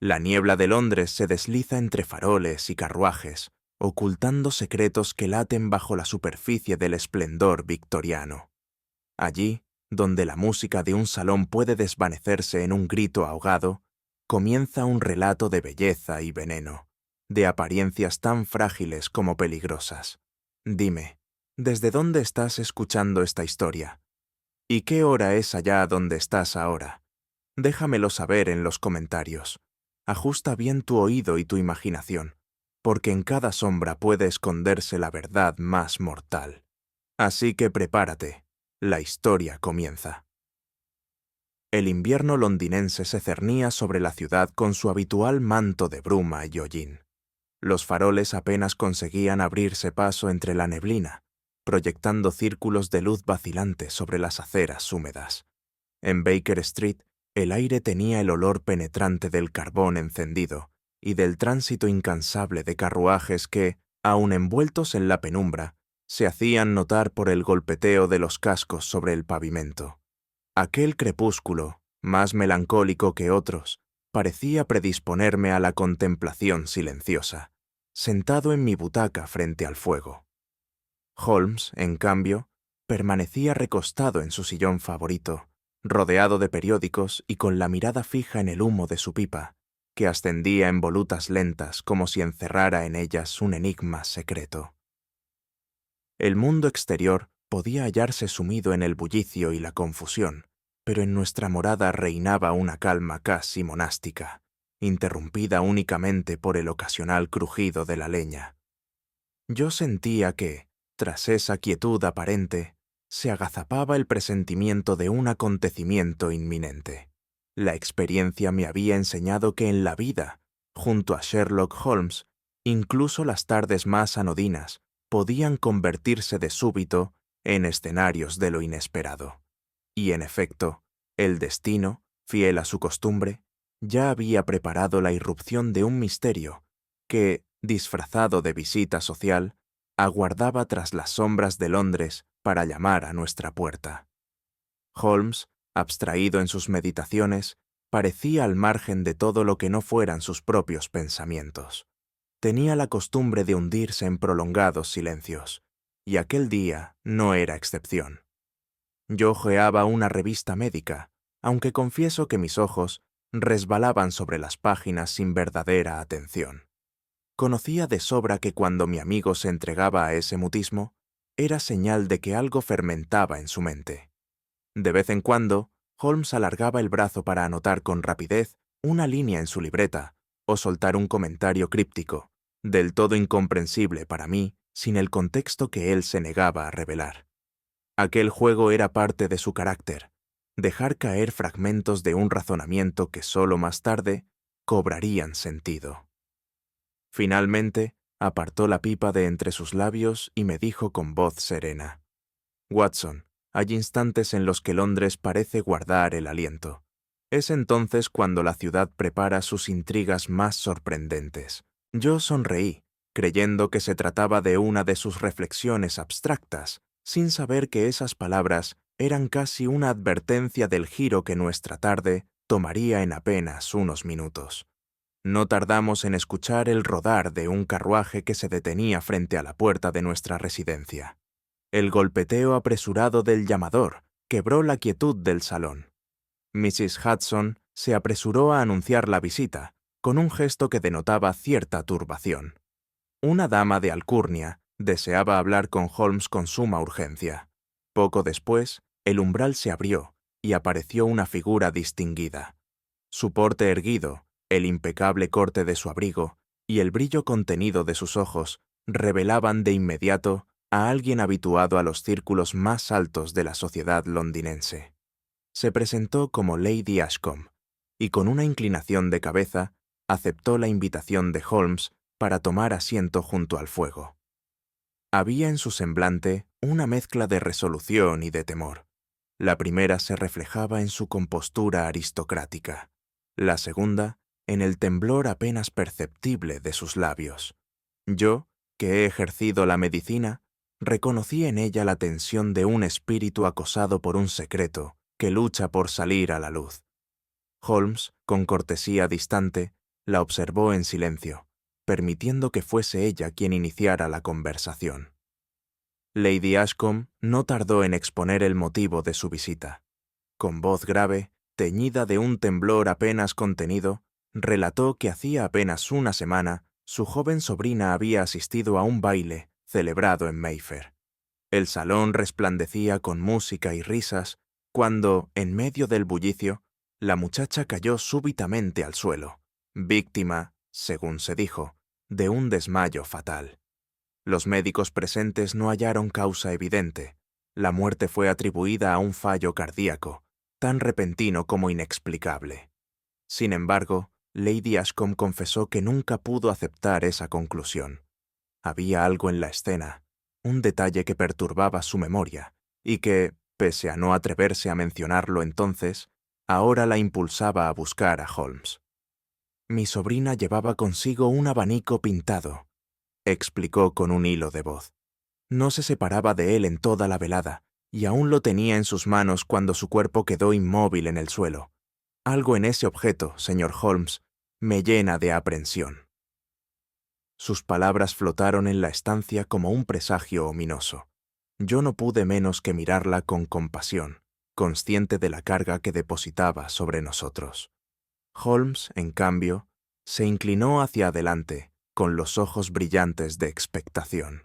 La niebla de Londres se desliza entre faroles y carruajes, ocultando secretos que laten bajo la superficie del esplendor victoriano. Allí, donde la música de un salón puede desvanecerse en un grito ahogado, comienza un relato de belleza y veneno, de apariencias tan frágiles como peligrosas. Dime, ¿desde dónde estás escuchando esta historia? ¿Y qué hora es allá donde estás ahora? Déjamelo saber en los comentarios. Ajusta bien tu oído y tu imaginación, porque en cada sombra puede esconderse la verdad más mortal. Así que prepárate, la historia comienza. El invierno londinense se cernía sobre la ciudad con su habitual manto de bruma y hollín. Los faroles apenas conseguían abrirse paso entre la neblina, proyectando círculos de luz vacilantes sobre las aceras húmedas. En Baker Street, el aire tenía el olor penetrante del carbón encendido y del tránsito incansable de carruajes que, aun envueltos en la penumbra, se hacían notar por el golpeteo de los cascos sobre el pavimento. Aquel crepúsculo, más melancólico que otros, parecía predisponerme a la contemplación silenciosa, sentado en mi butaca frente al fuego. Holmes, en cambio, permanecía recostado en su sillón favorito, rodeado de periódicos y con la mirada fija en el humo de su pipa, que ascendía en volutas lentas como si encerrara en ellas un enigma secreto. El mundo exterior podía hallarse sumido en el bullicio y la confusión, pero en nuestra morada reinaba una calma casi monástica, interrumpida únicamente por el ocasional crujido de la leña. Yo sentía que, tras esa quietud aparente, se agazapaba el presentimiento de un acontecimiento inminente. La experiencia me había enseñado que en la vida, junto a Sherlock Holmes, incluso las tardes más anodinas podían convertirse de súbito en escenarios de lo inesperado. Y en efecto, el destino, fiel a su costumbre, ya había preparado la irrupción de un misterio que, disfrazado de visita social, aguardaba tras las sombras de Londres para llamar a nuestra puerta. Holmes, abstraído en sus meditaciones, parecía al margen de todo lo que no fueran sus propios pensamientos. Tenía la costumbre de hundirse en prolongados silencios, y aquel día no era excepción. Yo hojeaba una revista médica, aunque confieso que mis ojos resbalaban sobre las páginas sin verdadera atención. Conocía de sobra que cuando mi amigo se entregaba a ese mutismo, era señal de que algo fermentaba en su mente. De vez en cuando, Holmes alargaba el brazo para anotar con rapidez una línea en su libreta o soltar un comentario críptico, del todo incomprensible para mí sin el contexto que él se negaba a revelar. Aquel juego era parte de su carácter, dejar caer fragmentos de un razonamiento que solo más tarde cobrarían sentido. Finalmente, apartó la pipa de entre sus labios y me dijo con voz serena: «Watson, hay instantes en los que Londres parece guardar el aliento. Es entonces cuando la ciudad prepara sus intrigas más sorprendentes». Yo sonreí, creyendo que se trataba de una de sus reflexiones abstractas, sin saber que esas palabras eran casi una advertencia del giro que nuestra tarde tomaría en apenas unos minutos. No tardamos en escuchar el rodar de un carruaje que se detenía frente a la puerta de nuestra residencia. El golpeteo apresurado del llamador quebró la quietud del salón. Mrs. Hudson se apresuró a anunciar la visita, con un gesto que denotaba cierta turbación. Una dama de alcurnia deseaba hablar con Holmes con suma urgencia. Poco después, el umbral se abrió y apareció una figura distinguida. Su porte erguido, el impecable corte de su abrigo y el brillo contenido de sus ojos revelaban de inmediato a alguien habituado a los círculos más altos de la sociedad londinense. Se presentó como Lady Ashcombe y con una inclinación de cabeza aceptó la invitación de Holmes para tomar asiento junto al fuego. Había en su semblante una mezcla de resolución y de temor. La primera se reflejaba en su compostura aristocrática, la segunda en el temblor apenas perceptible de sus labios. Yo, que he ejercido la medicina, reconocí en ella la tensión de un espíritu acosado por un secreto que lucha por salir a la luz. Holmes, con cortesía distante, La observó en silencio, permitiendo que fuese ella quien iniciara la conversación. Lady Ashcombe no tardó en exponer el motivo de su visita. Con voz grave, teñida de un temblor apenas contenido, relató que hacía apenas una semana su joven sobrina había asistido a un baile celebrado en Mayfair. El salón resplandecía con música y risas cuando, en medio del bullicio, la muchacha cayó súbitamente al suelo, víctima, según se dijo, de un desmayo fatal. Los médicos presentes no hallaron causa evidente. La muerte fue atribuida a un fallo cardíaco, tan repentino como inexplicable. Sin embargo, Lady Ashcombe confesó que nunca pudo aceptar esa conclusión. Había algo en la escena, un detalle que perturbaba su memoria, y que, pese a no atreverse a mencionarlo entonces, ahora la impulsaba a buscar a Holmes. Mi sobrina llevaba consigo un abanico pintado, explicó con un hilo de voz. No se separaba de él en toda la velada, y aún lo tenía en sus manos cuando su cuerpo quedó inmóvil en el suelo. Algo en ese objeto, señor Holmes, me llena de aprensión. Sus palabras flotaron en la estancia como un presagio ominoso. Yo no pude menos que mirarla con compasión, consciente de la carga que depositaba sobre nosotros. Holmes, en cambio, se inclinó hacia adelante, con los ojos brillantes de expectación.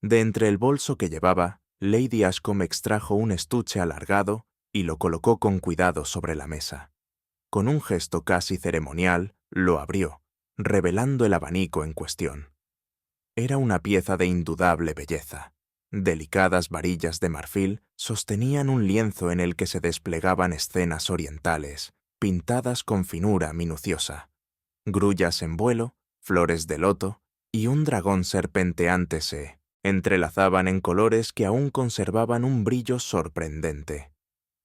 De entre el bolso que llevaba, Lady Ashcombe extrajo un estuche alargado y lo colocó con cuidado sobre la mesa. Con un gesto casi ceremonial, lo abrió, revelando el abanico en cuestión. Era una pieza de indudable belleza. Delicadas varillas de marfil sostenían un lienzo en el que se desplegaban escenas orientales, pintadas con finura minuciosa. Grullas en vuelo, flores de loto y un dragón serpenteante se entrelazaban en colores que aún conservaban un brillo sorprendente.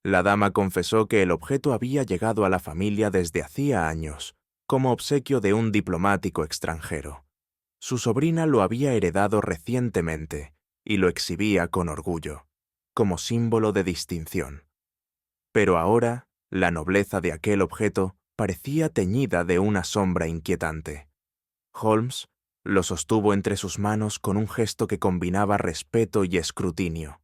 La dama confesó que el objeto había llegado a la familia desde hacía años, como obsequio de un diplomático extranjero. Su sobrina lo había heredado recientemente y lo exhibía con orgullo, como símbolo de distinción. Pero ahora, la nobleza de aquel objeto parecía teñida de una sombra inquietante. Holmes lo sostuvo entre sus manos con un gesto que combinaba respeto y escrutinio.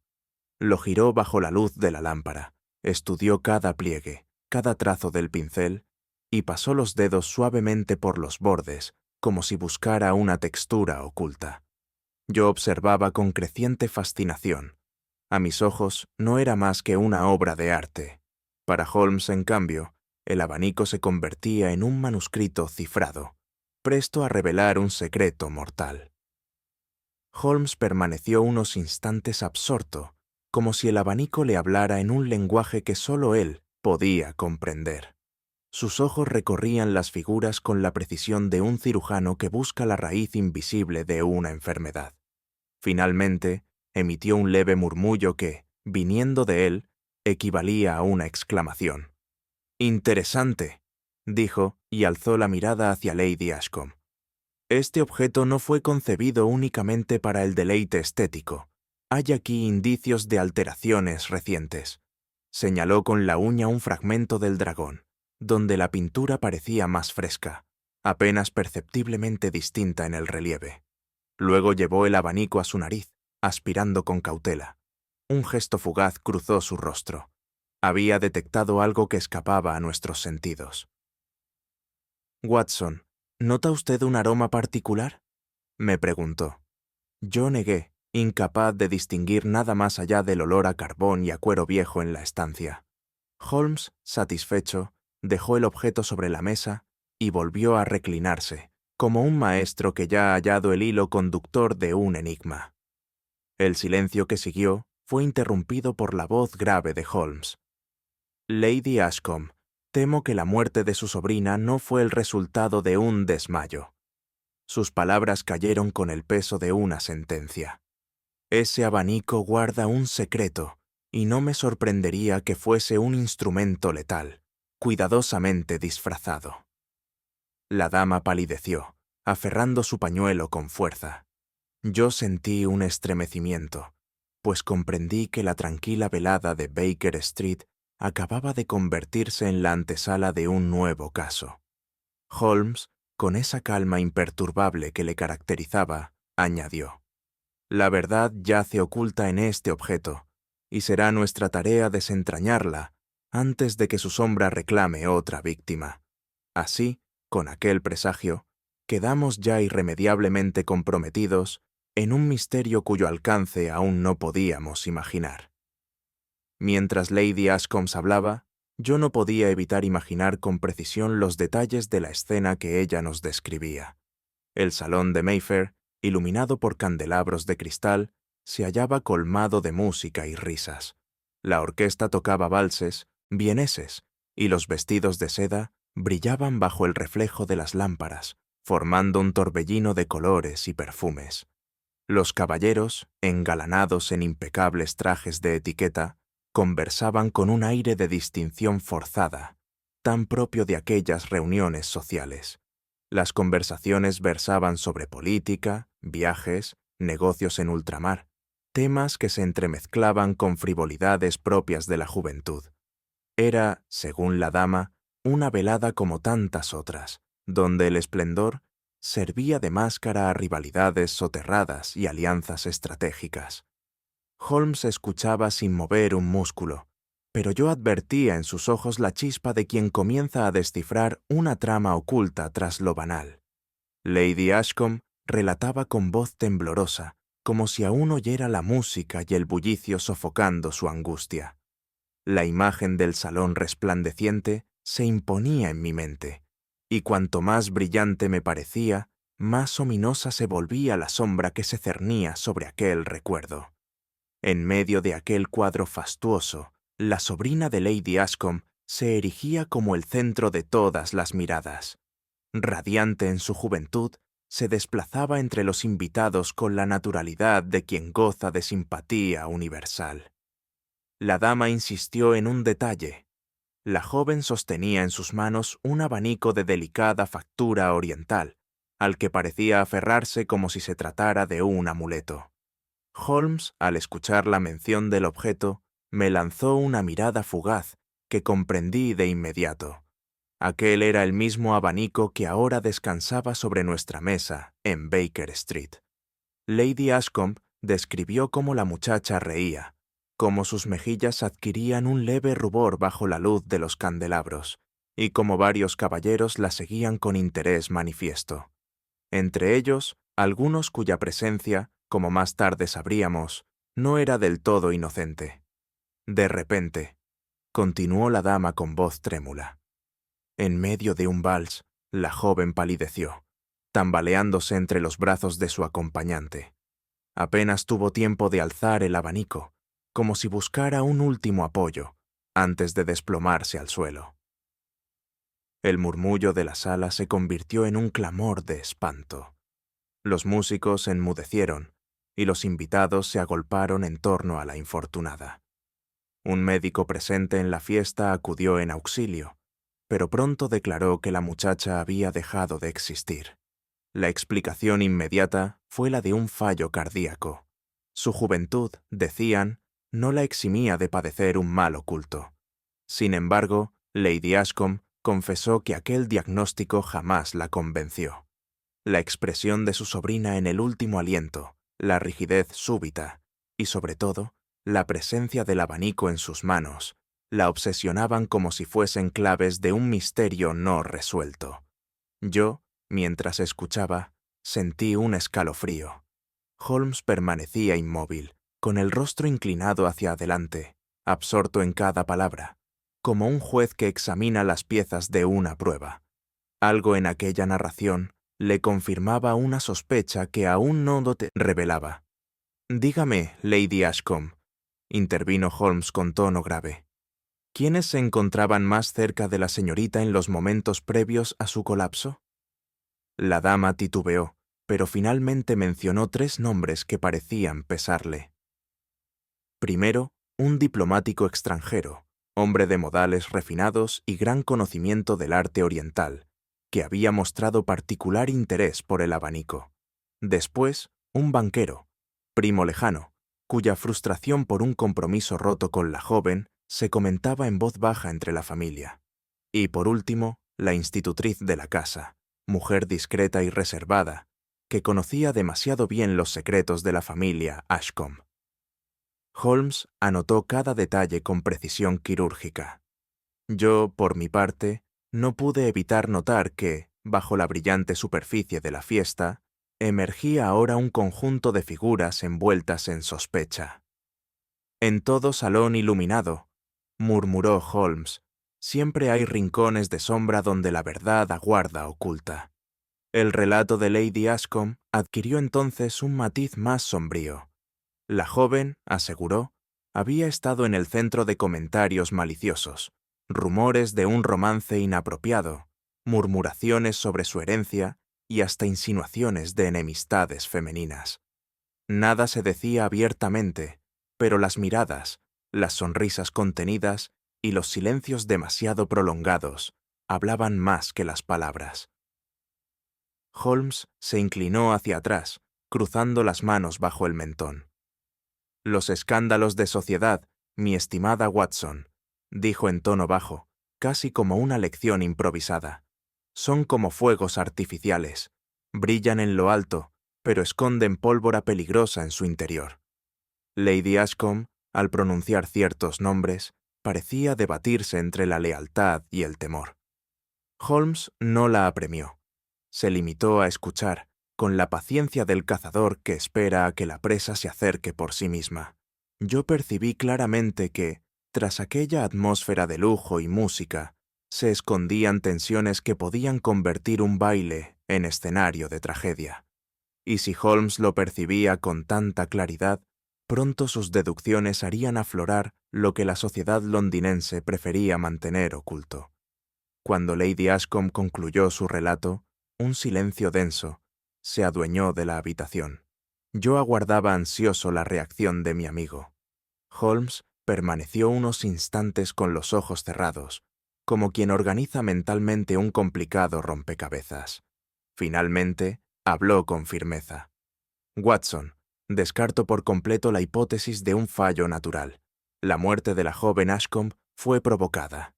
Lo giró bajo la luz de la lámpara, estudió cada pliegue, cada trazo del pincel, y pasó los dedos suavemente por los bordes, como si buscara una textura oculta. Yo observaba con creciente fascinación. A mis ojos no era más que una obra de arte. Para Holmes, en cambio, el abanico se convertía en un manuscrito cifrado, presto a revelar un secreto mortal. Holmes permaneció unos instantes absorto, como si el abanico le hablara en un lenguaje que solo él podía comprender. Sus ojos recorrían las figuras con la precisión de un cirujano que busca la raíz invisible de una enfermedad. Finalmente, emitió un leve murmullo que, viniendo de él, equivalía a una exclamación. «Interesante», dijo, y alzó la mirada hacia Lady Ashcombe. «Este objeto no fue concebido únicamente para el deleite estético. Hay aquí indicios de alteraciones recientes». Señaló con la uña un fragmento del dragón, donde la pintura parecía más fresca, apenas perceptiblemente distinta en el relieve. Luego llevó el abanico a su nariz, aspirando con cautela. Un gesto fugaz cruzó su rostro. Había detectado algo que escapaba a nuestros sentidos. «Watson, ¿nota usted un aroma particular?», me preguntó. Yo negué, incapaz de distinguir nada más allá del olor a carbón y a cuero viejo en la estancia. Holmes, satisfecho, dejó el objeto sobre la mesa y volvió a reclinarse, como un maestro que ya ha hallado el hilo conductor de un enigma. El silencio que siguió fue interrumpido por la voz grave de Holmes. «Lady Ashcombe, temo que la muerte de su sobrina no fue el resultado de un desmayo». Sus palabras cayeron con el peso de una sentencia. «Ese abanico guarda un secreto, y no me sorprendería que fuese un instrumento letal, cuidadosamente disfrazado». La dama palideció, aferrando su pañuelo con fuerza. Yo sentí un estremecimiento, pues comprendí que la tranquila velada de Baker Street acababa de convertirse en la antesala de un nuevo caso. Holmes, con esa calma imperturbable que le caracterizaba, añadió: «La verdad yace oculta en este objeto, y será nuestra tarea desentrañarla antes de que su sombra reclame otra víctima». Así, con aquel presagio, quedamos ya irremediablemente comprometidos en un misterio cuyo alcance aún no podíamos imaginar. Mientras Lady Ashcombe hablaba, yo no podía evitar imaginar con precisión los detalles de la escena que ella nos describía. El salón de Mayfair, iluminado por candelabros de cristal, se hallaba colmado de música y risas. La orquesta tocaba valses, vieneses, y los vestidos de seda brillaban bajo el reflejo de las lámparas, formando un torbellino de colores y perfumes. Los caballeros, engalanados en impecables trajes de etiqueta, conversaban con un aire de distinción forzada, tan propio de aquellas reuniones sociales. Las conversaciones versaban sobre política, viajes, negocios en ultramar, temas que se entremezclaban con frivolidades propias de la juventud. Era, según la dama, una velada como tantas otras, donde el esplendor servía de máscara a rivalidades soterradas y alianzas estratégicas. Holmes escuchaba sin mover un músculo, pero yo advertía en sus ojos la chispa de quien comienza a descifrar una trama oculta tras lo banal. Lady Ashcombe relataba con voz temblorosa, como si aún oyera la música y el bullicio sofocando su angustia. La imagen del salón resplandeciente se imponía en mi mente, y cuanto más brillante me parecía, más ominosa se volvía la sombra que se cernía sobre aquel recuerdo. En medio de aquel cuadro fastuoso, la sobrina de Lady Ashcombe se erigía como el centro de todas las miradas. Radiante en su juventud, se desplazaba entre los invitados con la naturalidad de quien goza de simpatía universal. La dama insistió en un detalle. La joven sostenía en sus manos un abanico de delicada factura oriental, al que parecía aferrarse como si se tratara de un amuleto. Holmes, al escuchar la mención del objeto, me lanzó una mirada fugaz que comprendí de inmediato. Aquel era el mismo abanico que ahora descansaba sobre nuestra mesa en Baker Street. Lady Ashcombe describió cómo la muchacha reía, cómo sus mejillas adquirían un leve rubor bajo la luz de los candelabros, y cómo varios caballeros la seguían con interés manifiesto. Entre ellos, algunos cuya presencia, como más tarde sabríamos, no era del todo inocente. De repente, continuó la dama con voz trémula, en medio de un vals, la joven palideció, tambaleándose entre los brazos de su acompañante. Apenas tuvo tiempo de alzar el abanico, como si buscara un último apoyo, antes de desplomarse al suelo. El murmullo de la sala se convirtió en un clamor de espanto. Los músicos enmudecieron, y los invitados se agolparon en torno a la infortunada. Un médico presente en la fiesta acudió en auxilio, pero pronto declaró que la muchacha había dejado de existir. La explicación inmediata fue la de un fallo cardíaco. Su juventud, decían, no la eximía de padecer un mal oculto. Sin embargo, Lady Ashcombe confesó que aquel diagnóstico jamás la convenció. La expresión de su sobrina en el último aliento, la rigidez súbita y, sobre todo, la presencia del abanico en sus manos, la obsesionaban como si fuesen claves de un misterio no resuelto. Yo, mientras escuchaba, sentí un escalofrío. Holmes permanecía inmóvil, con el rostro inclinado hacia adelante, absorto en cada palabra, como un juez que examina las piezas de una prueba. Algo en aquella narración le confirmaba una sospecha que aún no revelaba. «Dígame, Lady Ashcombe», intervino Holmes con tono grave, ¿quiénes se encontraban más cerca de la señorita en los momentos previos a su colapso? La dama titubeó, pero finalmente mencionó 3 nombres que parecían pesarle. Primero, un diplomático extranjero, hombre de modales refinados y gran conocimiento del arte oriental, que había mostrado particular interés por el abanico. Después, un banquero, primo lejano, cuya frustración por un compromiso roto con la joven se comentaba en voz baja entre la familia. Y por último, la institutriz de la casa, mujer discreta y reservada, que conocía demasiado bien los secretos de la familia Ashcombe. Holmes anotó cada detalle con precisión quirúrgica. Yo, por mi parte, no pude evitar notar que, bajo la brillante superficie de la fiesta, emergía ahora un conjunto de figuras envueltas en sospecha. En todo salón iluminado, murmuró Holmes, siempre hay rincones de sombra donde la verdad aguarda oculta. El relato de Lady Ashcombe adquirió entonces un matiz más sombrío. La joven, aseguró, había estado en el centro de comentarios maliciosos, rumores de un romance inapropiado, murmuraciones sobre su herencia y hasta insinuaciones de enemistades femeninas. Nada se decía abiertamente, pero las miradas, las sonrisas contenidas y los silencios demasiado prolongados hablaban más que las palabras. Holmes se inclinó hacia atrás, cruzando las manos bajo el mentón. Los escándalos de sociedad, mi estimada Watson, dijo en tono bajo, casi como una lección improvisada, son como fuegos artificiales, brillan en lo alto, pero esconden pólvora peligrosa en su interior. Lady Ashcombe, al pronunciar ciertos nombres, parecía debatirse entre la lealtad y el temor. Holmes no la apremió. Se limitó a escuchar, con la paciencia del cazador que espera a que la presa se acerque por sí misma. Yo percibí claramente que, tras aquella atmósfera de lujo y música, se escondían tensiones que podían convertir un baile en escenario de tragedia. Y si Holmes lo percibía con tanta claridad, pronto sus deducciones harían aflorar lo que la sociedad londinense prefería mantener oculto. Cuando Lady Ashcombe concluyó su relato, un silencio denso se adueñó de la habitación. Yo aguardaba ansioso la reacción de mi amigo. Holmes permaneció unos instantes con los ojos cerrados, como quien organiza mentalmente un complicado rompecabezas. Finalmente, habló con firmeza. Watson, descarto por completo la hipótesis de un fallo natural. La muerte de la joven Ashcombe fue provocada.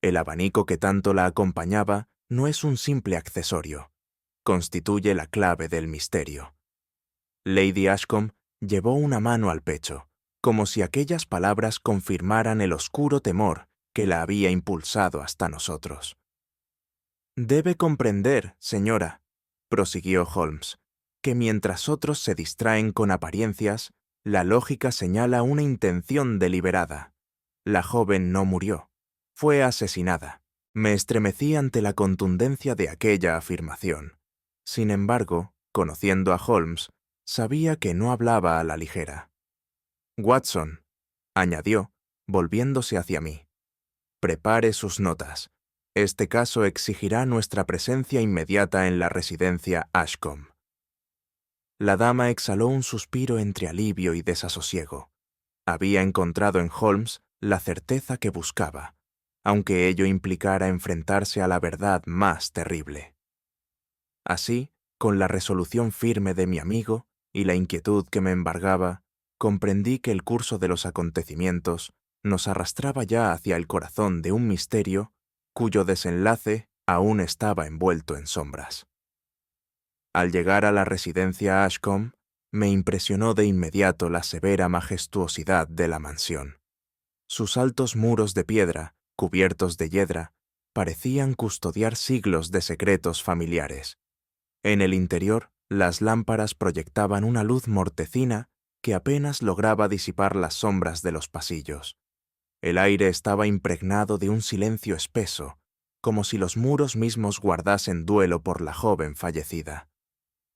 El abanico que tanto la acompañaba no es un simple accesorio. Constituye la clave del misterio. Lady Ashcombe llevó una mano al pecho, como si aquellas palabras confirmaran el oscuro temor que la había impulsado hasta nosotros. Debe comprender, señora, prosiguió Holmes, que mientras otros se distraen con apariencias, la lógica señala una intención deliberada. La joven no murió, fue asesinada. Me estremecí ante la contundencia de aquella afirmación. Sin embargo, conociendo a Holmes, sabía que no hablaba a la ligera. Watson, añadió, volviéndose hacia mí, prepare sus notas. Este caso exigirá nuestra presencia inmediata en la residencia Ashcombe. La dama exhaló un suspiro entre alivio y desasosiego. Había encontrado en Holmes la certeza que buscaba, aunque ello implicara enfrentarse a la verdad más terrible. Así, con la resolución firme de mi amigo y la inquietud que me embargaba, comprendí que el curso de los acontecimientos nos arrastraba ya hacia el corazón de un misterio cuyo desenlace aún estaba envuelto en sombras. Al llegar a la residencia Ashcombe, me impresionó de inmediato la severa majestuosidad de la mansión. Sus altos muros de piedra, cubiertos de hiedra, parecían custodiar siglos de secretos familiares. En el interior, las lámparas proyectaban una luz mortecina que apenas lograba disipar las sombras de los pasillos. El aire estaba impregnado de un silencio espeso, como si los muros mismos guardasen duelo por la joven fallecida.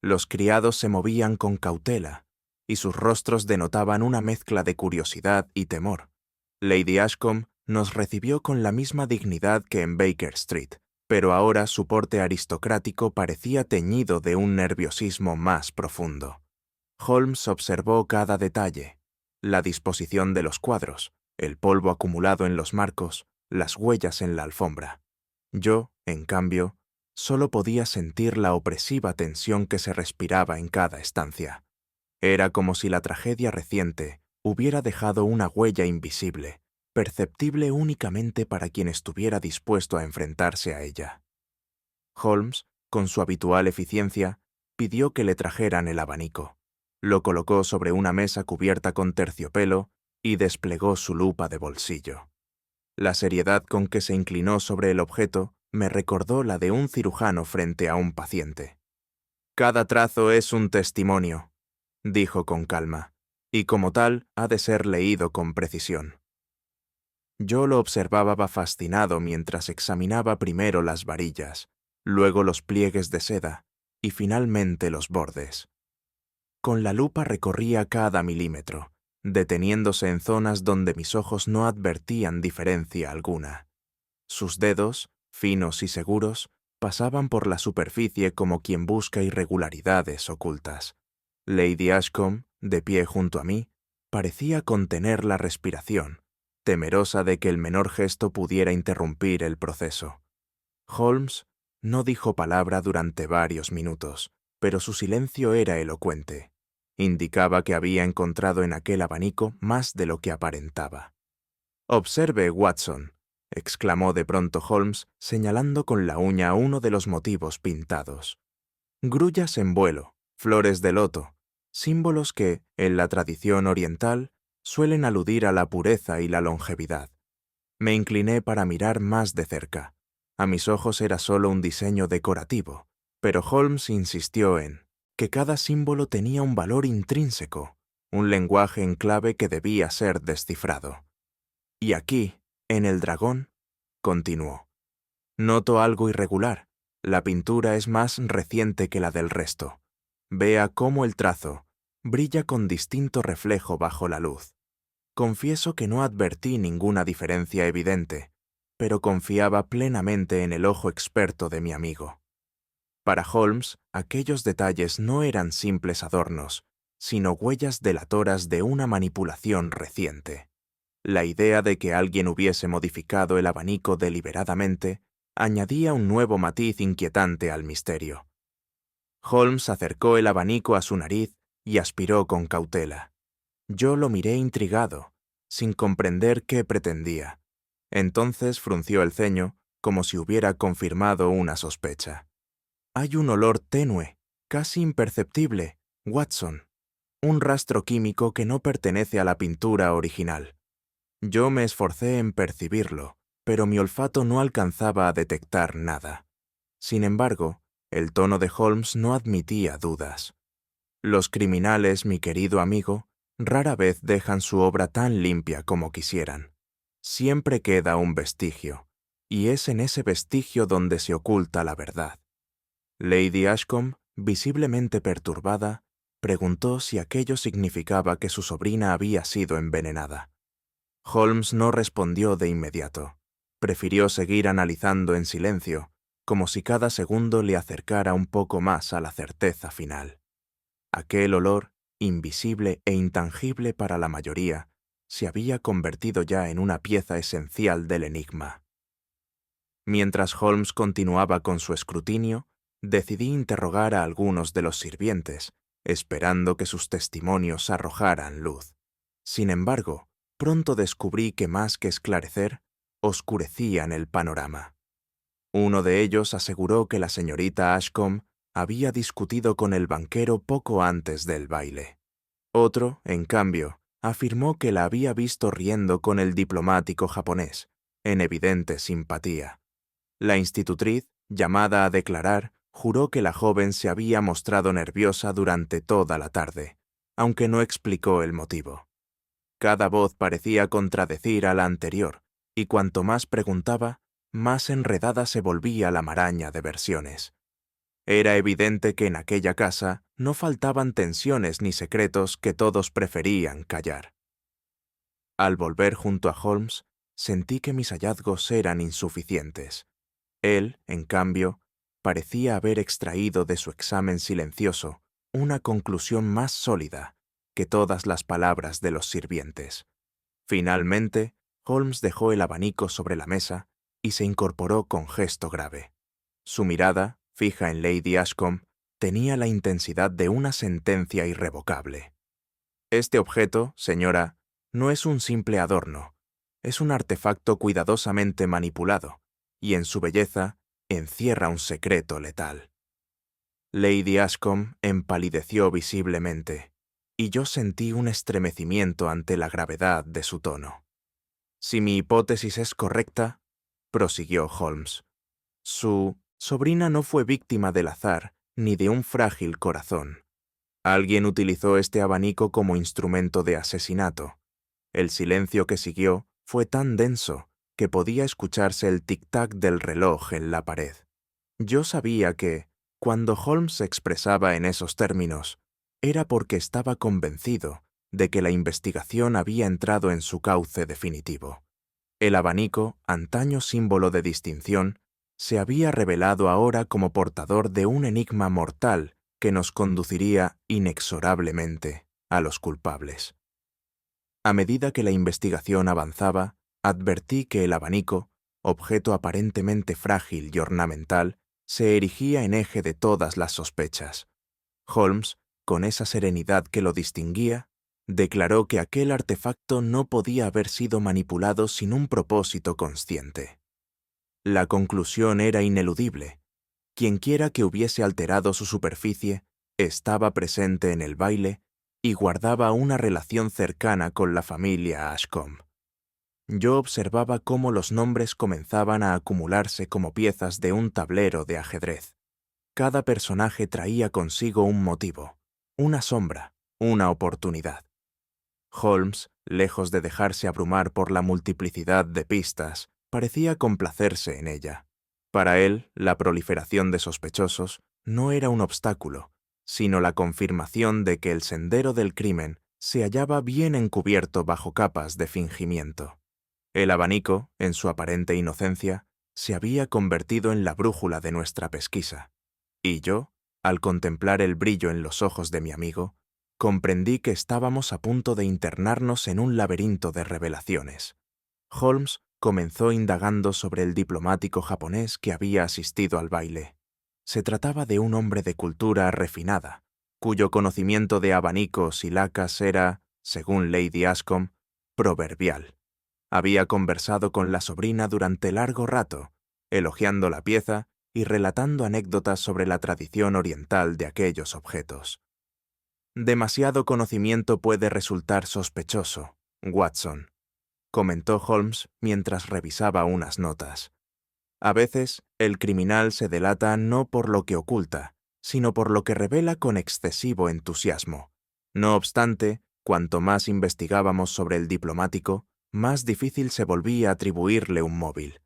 Los criados se movían con cautela, y sus rostros denotaban una mezcla de curiosidad y temor. Lady Ashcombe nos recibió con la misma dignidad que en Baker Street, pero ahora su porte aristocrático parecía teñido de un nerviosismo más profundo. Holmes observó cada detalle, la disposición de los cuadros, el polvo acumulado en los marcos, las huellas en la alfombra. Yo, en cambio, solo podía sentir la opresiva tensión que se respiraba en cada estancia. Era como si la tragedia reciente hubiera dejado una huella invisible, perceptible únicamente para quien estuviera dispuesto a enfrentarse a ella. Holmes, con su habitual eficiencia, pidió que le trajeran el abanico. Lo colocó sobre una mesa cubierta con terciopelo y desplegó su lupa de bolsillo. La seriedad con que se inclinó sobre el objeto me recordó la de un cirujano frente a un paciente. «Cada trazo es un testimonio», dijo con calma, «y como tal ha de ser leído con precisión». Yo lo observaba fascinado mientras examinaba primero las varillas, luego los pliegues de seda y finalmente los bordes. Con la lupa recorría cada milímetro, deteniéndose en zonas donde mis ojos no advertían diferencia alguna. Sus dedos, finos y seguros, pasaban por la superficie como quien busca irregularidades ocultas. Lady Ashcombe, de pie junto a mí, parecía contener la respiración, temerosa de que el menor gesto pudiera interrumpir el proceso. Holmes no dijo palabra durante varios minutos, pero su silencio era elocuente. Indicaba que había encontrado en aquel abanico más de lo que aparentaba. «Observe, Watson», exclamó de pronto Holmes, señalando con la uña uno de los motivos pintados. «Grullas en vuelo, flores de loto, símbolos que, en la tradición oriental, suelen aludir a la pureza y la longevidad». Me incliné para mirar más de cerca. A mis ojos era solo un diseño decorativo, pero Holmes insistió en que cada símbolo tenía un valor intrínseco, un lenguaje en clave que debía ser descifrado. «Y aquí, en el dragón», continuó, «noto algo irregular. La pintura es más reciente que la del resto. Vea cómo el trazo brilla con distinto reflejo bajo la luz. Confieso que no advertí ninguna diferencia evidente, pero confiaba plenamente en el ojo experto de mi amigo. Para Holmes, aquellos detalles no eran simples adornos, sino huellas delatoras de una manipulación reciente. La idea de que alguien hubiese modificado el abanico deliberadamente añadía un nuevo matiz inquietante al misterio. Holmes acercó el abanico a su nariz y aspiró con cautela. Yo lo miré intrigado, sin comprender qué pretendía. Entonces frunció el ceño, como si hubiera confirmado una sospecha. «Hay un olor tenue, casi imperceptible, Watson. Un rastro químico que no pertenece a la pintura original». Yo me esforcé en percibirlo, pero mi olfato no alcanzaba a detectar nada. Sin embargo, el tono de Holmes no admitía dudas. «Los criminales, mi querido amigo, rara vez dejan su obra tan limpia como quisieran. Siempre queda un vestigio, y es en ese vestigio donde se oculta la verdad». Lady Ashcombe, visiblemente perturbada, preguntó si aquello significaba que su sobrina había sido envenenada. Holmes no respondió de inmediato. Prefirió seguir analizando en silencio, como si cada segundo le acercara un poco más a la certeza final. Aquel olor, invisible e intangible para la mayoría, se había convertido ya en una pieza esencial del enigma. Mientras Holmes continuaba con su escrutinio, decidí interrogar a algunos de los sirvientes, esperando que sus testimonios arrojaran luz. Sin embargo, pronto descubrí que más que esclarecer, oscurecían el panorama. Uno de ellos aseguró que la señorita Ashcombe había discutido con el banquero poco antes del baile. Otro, en cambio, afirmó que la había visto riendo con el diplomático japonés, en evidente simpatía. La institutriz, llamada a declarar, juró que la joven se había mostrado nerviosa durante toda la tarde, aunque no explicó el motivo. Cada voz parecía contradecir a la anterior, y cuanto más preguntaba, más enredada se volvía la maraña de versiones. Era evidente que en aquella casa no faltaban tensiones ni secretos que todos preferían callar. Al volver junto a Holmes, sentí que mis hallazgos eran insuficientes. Él, en cambio, parecía haber extraído de su examen silencioso una conclusión más sólida que todas las palabras de los sirvientes. Finalmente, Holmes dejó el abanico sobre la mesa y se incorporó con gesto grave. Su mirada, fija en Lady Ashcombe, tenía la intensidad de una sentencia irrevocable. «Este objeto, señora, no es un simple adorno. Es un artefacto cuidadosamente manipulado, y en su belleza encierra un secreto letal. Lady Ashcombe empalideció visiblemente, y yo sentí un estremecimiento ante la gravedad de su tono. Si mi hipótesis es correcta, prosiguió Holmes, su sobrina no fue víctima del azar ni de un frágil corazón. Alguien utilizó este abanico como instrumento de asesinato. El silencio que siguió fue tan denso que podía escucharse el tic-tac del reloj en la pared. Yo sabía que, cuando Holmes se expresaba en esos términos, era porque estaba convencido de que la investigación había entrado en su cauce definitivo. El abanico, antaño símbolo de distinción, se había revelado ahora como portador de un enigma mortal que nos conduciría inexorablemente a los culpables. A medida que la investigación avanzaba, advertí que el abanico, objeto aparentemente frágil y ornamental, se erigía en eje de todas las sospechas. Holmes, con esa serenidad que lo distinguía, declaró que aquel artefacto no podía haber sido manipulado sin un propósito consciente. La conclusión era ineludible. Quienquiera que hubiese alterado su superficie estaba presente en el baile y guardaba una relación cercana con la familia Ashcombe. Yo observaba cómo los nombres comenzaban a acumularse como piezas de un tablero de ajedrez. Cada personaje traía consigo un motivo, una sombra, una oportunidad. Holmes, lejos de dejarse abrumar por la multiplicidad de pistas, parecía complacerse en ella. Para él, la proliferación de sospechosos no era un obstáculo, sino la confirmación de que el sendero del crimen se hallaba bien encubierto bajo capas de fingimiento. El abanico, en su aparente inocencia, se había convertido en la brújula de nuestra pesquisa. Y yo, al contemplar el brillo en los ojos de mi amigo, comprendí que estábamos a punto de internarnos en un laberinto de revelaciones. Holmes comenzó indagando sobre el diplomático japonés que había asistido al baile. Se trataba de un hombre de cultura refinada, cuyo conocimiento de abanicos y lacas era, según Lady Ashcombe, proverbial. Había conversado con la sobrina durante largo rato, elogiando la pieza y relatando anécdotas sobre la tradición oriental de aquellos objetos. Demasiado conocimiento puede resultar sospechoso, Watson, comentó Holmes mientras revisaba unas notas. A veces, el criminal se delata no por lo que oculta, sino por lo que revela con excesivo entusiasmo. No obstante, cuanto más investigábamos sobre el diplomático, más difícil se volvía atribuirle un móvil.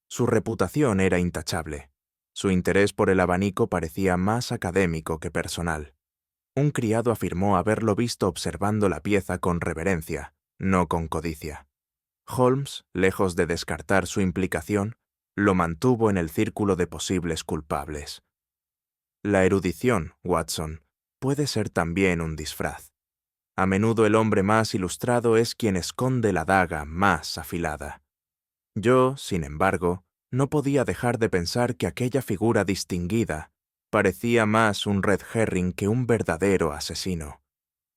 Su reputación era intachable. Su interés por el abanico parecía más académico que personal. Un criado afirmó haberlo visto observando la pieza con reverencia, no con codicia. Holmes, lejos de descartar su implicación, lo mantuvo en el círculo de posibles culpables. La erudición, Watson, puede ser también un disfraz. A menudo el hombre más ilustrado es quien esconde la daga más afilada. Yo, sin embargo, no podía dejar de pensar que aquella figura distinguida parecía más un red herring que un verdadero asesino.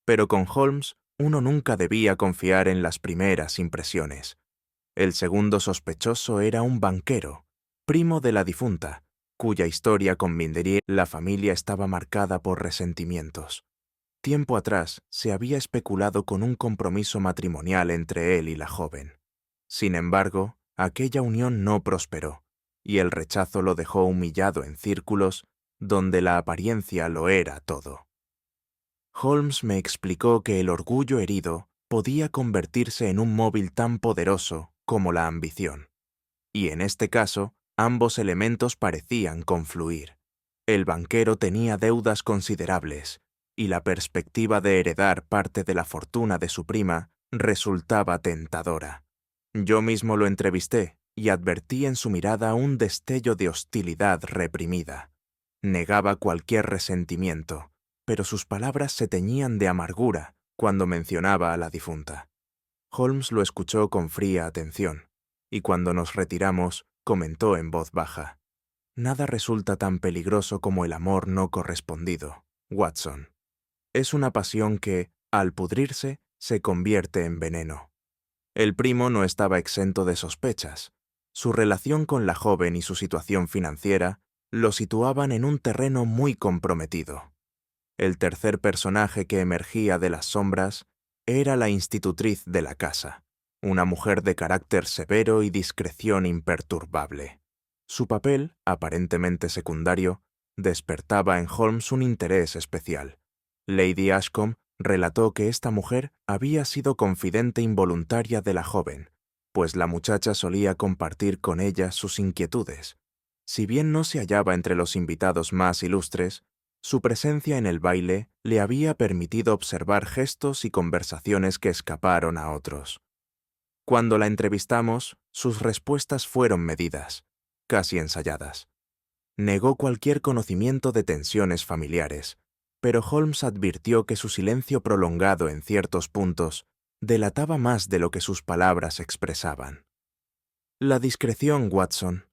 Pero con Holmes uno nunca debía confiar en las primeras impresiones. El segundo sospechoso era un banquero, primo de la difunta, cuya historia con Minderie la familia estaba marcada por resentimientos. Tiempo atrás se había especulado con un compromiso matrimonial entre él y la joven. Sin embargo, aquella unión no prosperó, y el rechazo lo dejó humillado en círculos donde la apariencia lo era todo. Holmes me explicó que el orgullo herido podía convertirse en un móvil tan poderoso como la ambición. Y en este caso, ambos elementos parecían confluir. El banquero tenía deudas considerables, y la perspectiva de heredar parte de la fortuna de su prima resultaba tentadora. Yo mismo lo entrevisté y advertí en su mirada un destello de hostilidad reprimida. Negaba cualquier resentimiento, pero sus palabras se teñían de amargura cuando mencionaba a la difunta. Holmes lo escuchó con fría atención, y cuando nos retiramos, comentó en voz baja: «Nada resulta tan peligroso como el amor no correspondido, Watson. Es una pasión que, al pudrirse, se convierte en veneno. El primo no estaba exento de sospechas. Su relación con la joven y su situación financiera lo situaban en un terreno muy comprometido. El tercer personaje que emergía de las sombras era la institutriz de la casa, una mujer de carácter severo y discreción imperturbable. Su papel, aparentemente secundario, despertaba en Holmes un interés especial. Lady Ashcombe relató que esta mujer había sido confidente involuntaria de la joven, pues la muchacha solía compartir con ella sus inquietudes. Si bien no se hallaba entre los invitados más ilustres, su presencia en el baile le había permitido observar gestos y conversaciones que escaparon a otros. Cuando la entrevistamos, sus respuestas fueron medidas, casi ensayadas. Negó cualquier conocimiento de tensiones familiares, pero Holmes advirtió que su silencio prolongado en ciertos puntos delataba más de lo que sus palabras expresaban. «La discreción, Watson»,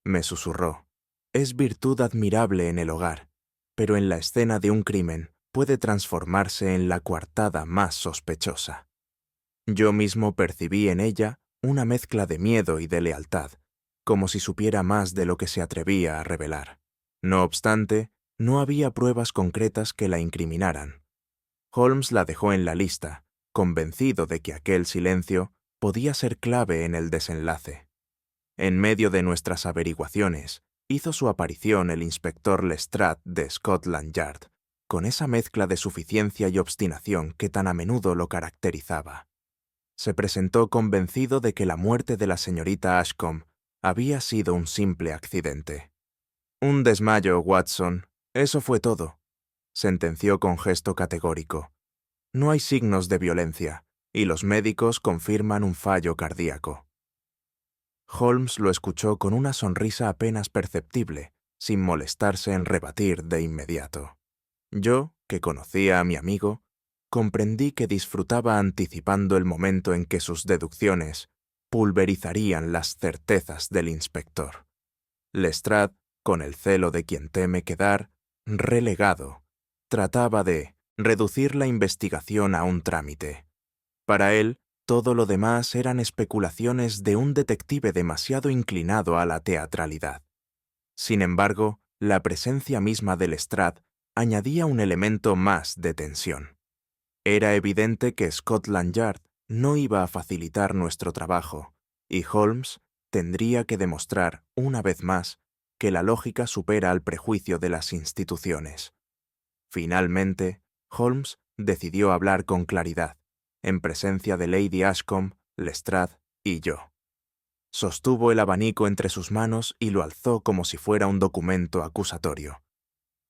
me susurró, «es virtud admirable en el hogar, pero en la escena de un crimen puede transformarse en la coartada más sospechosa». Yo mismo percibí en ella una mezcla de miedo y de lealtad, como si supiera más de lo que se atrevía a revelar. No obstante, no había pruebas concretas que la incriminaran. Holmes la dejó en la lista, convencido de que aquel silencio podía ser clave en el desenlace. En medio de nuestras averiguaciones, hizo su aparición el inspector Lestrade de Scotland Yard, con esa mezcla de suficiencia y obstinación que tan a menudo lo caracterizaba. Se presentó convencido de que la muerte de la señorita Ashcombe había sido un simple accidente. «Un desmayo, Watson. Eso fue todo», sentenció con gesto categórico. «No hay signos de violencia, y los médicos confirman un fallo cardíaco». Holmes lo escuchó con una sonrisa apenas perceptible, sin molestarse en rebatir de inmediato. Yo, que conocía a mi amigo, comprendí que disfrutaba anticipando el momento en que sus deducciones pulverizarían las certezas del inspector. Lestrade, con el celo de quien teme quedar relegado, trataba de reducir la investigación a un trámite. Para él, todo lo demás eran especulaciones de un detective demasiado inclinado a la teatralidad. Sin embargo, la presencia misma de Lestrade añadía un elemento más de tensión. Era evidente que Scotland Yard no iba a facilitar nuestro trabajo, y Holmes tendría que demostrar, una vez más, que la lógica supera al prejuicio de las instituciones. Finalmente, Holmes decidió hablar con claridad, en presencia de Lady Ashcombe, Lestrade y yo. Sostuvo el abanico entre sus manos y lo alzó como si fuera un documento acusatorio.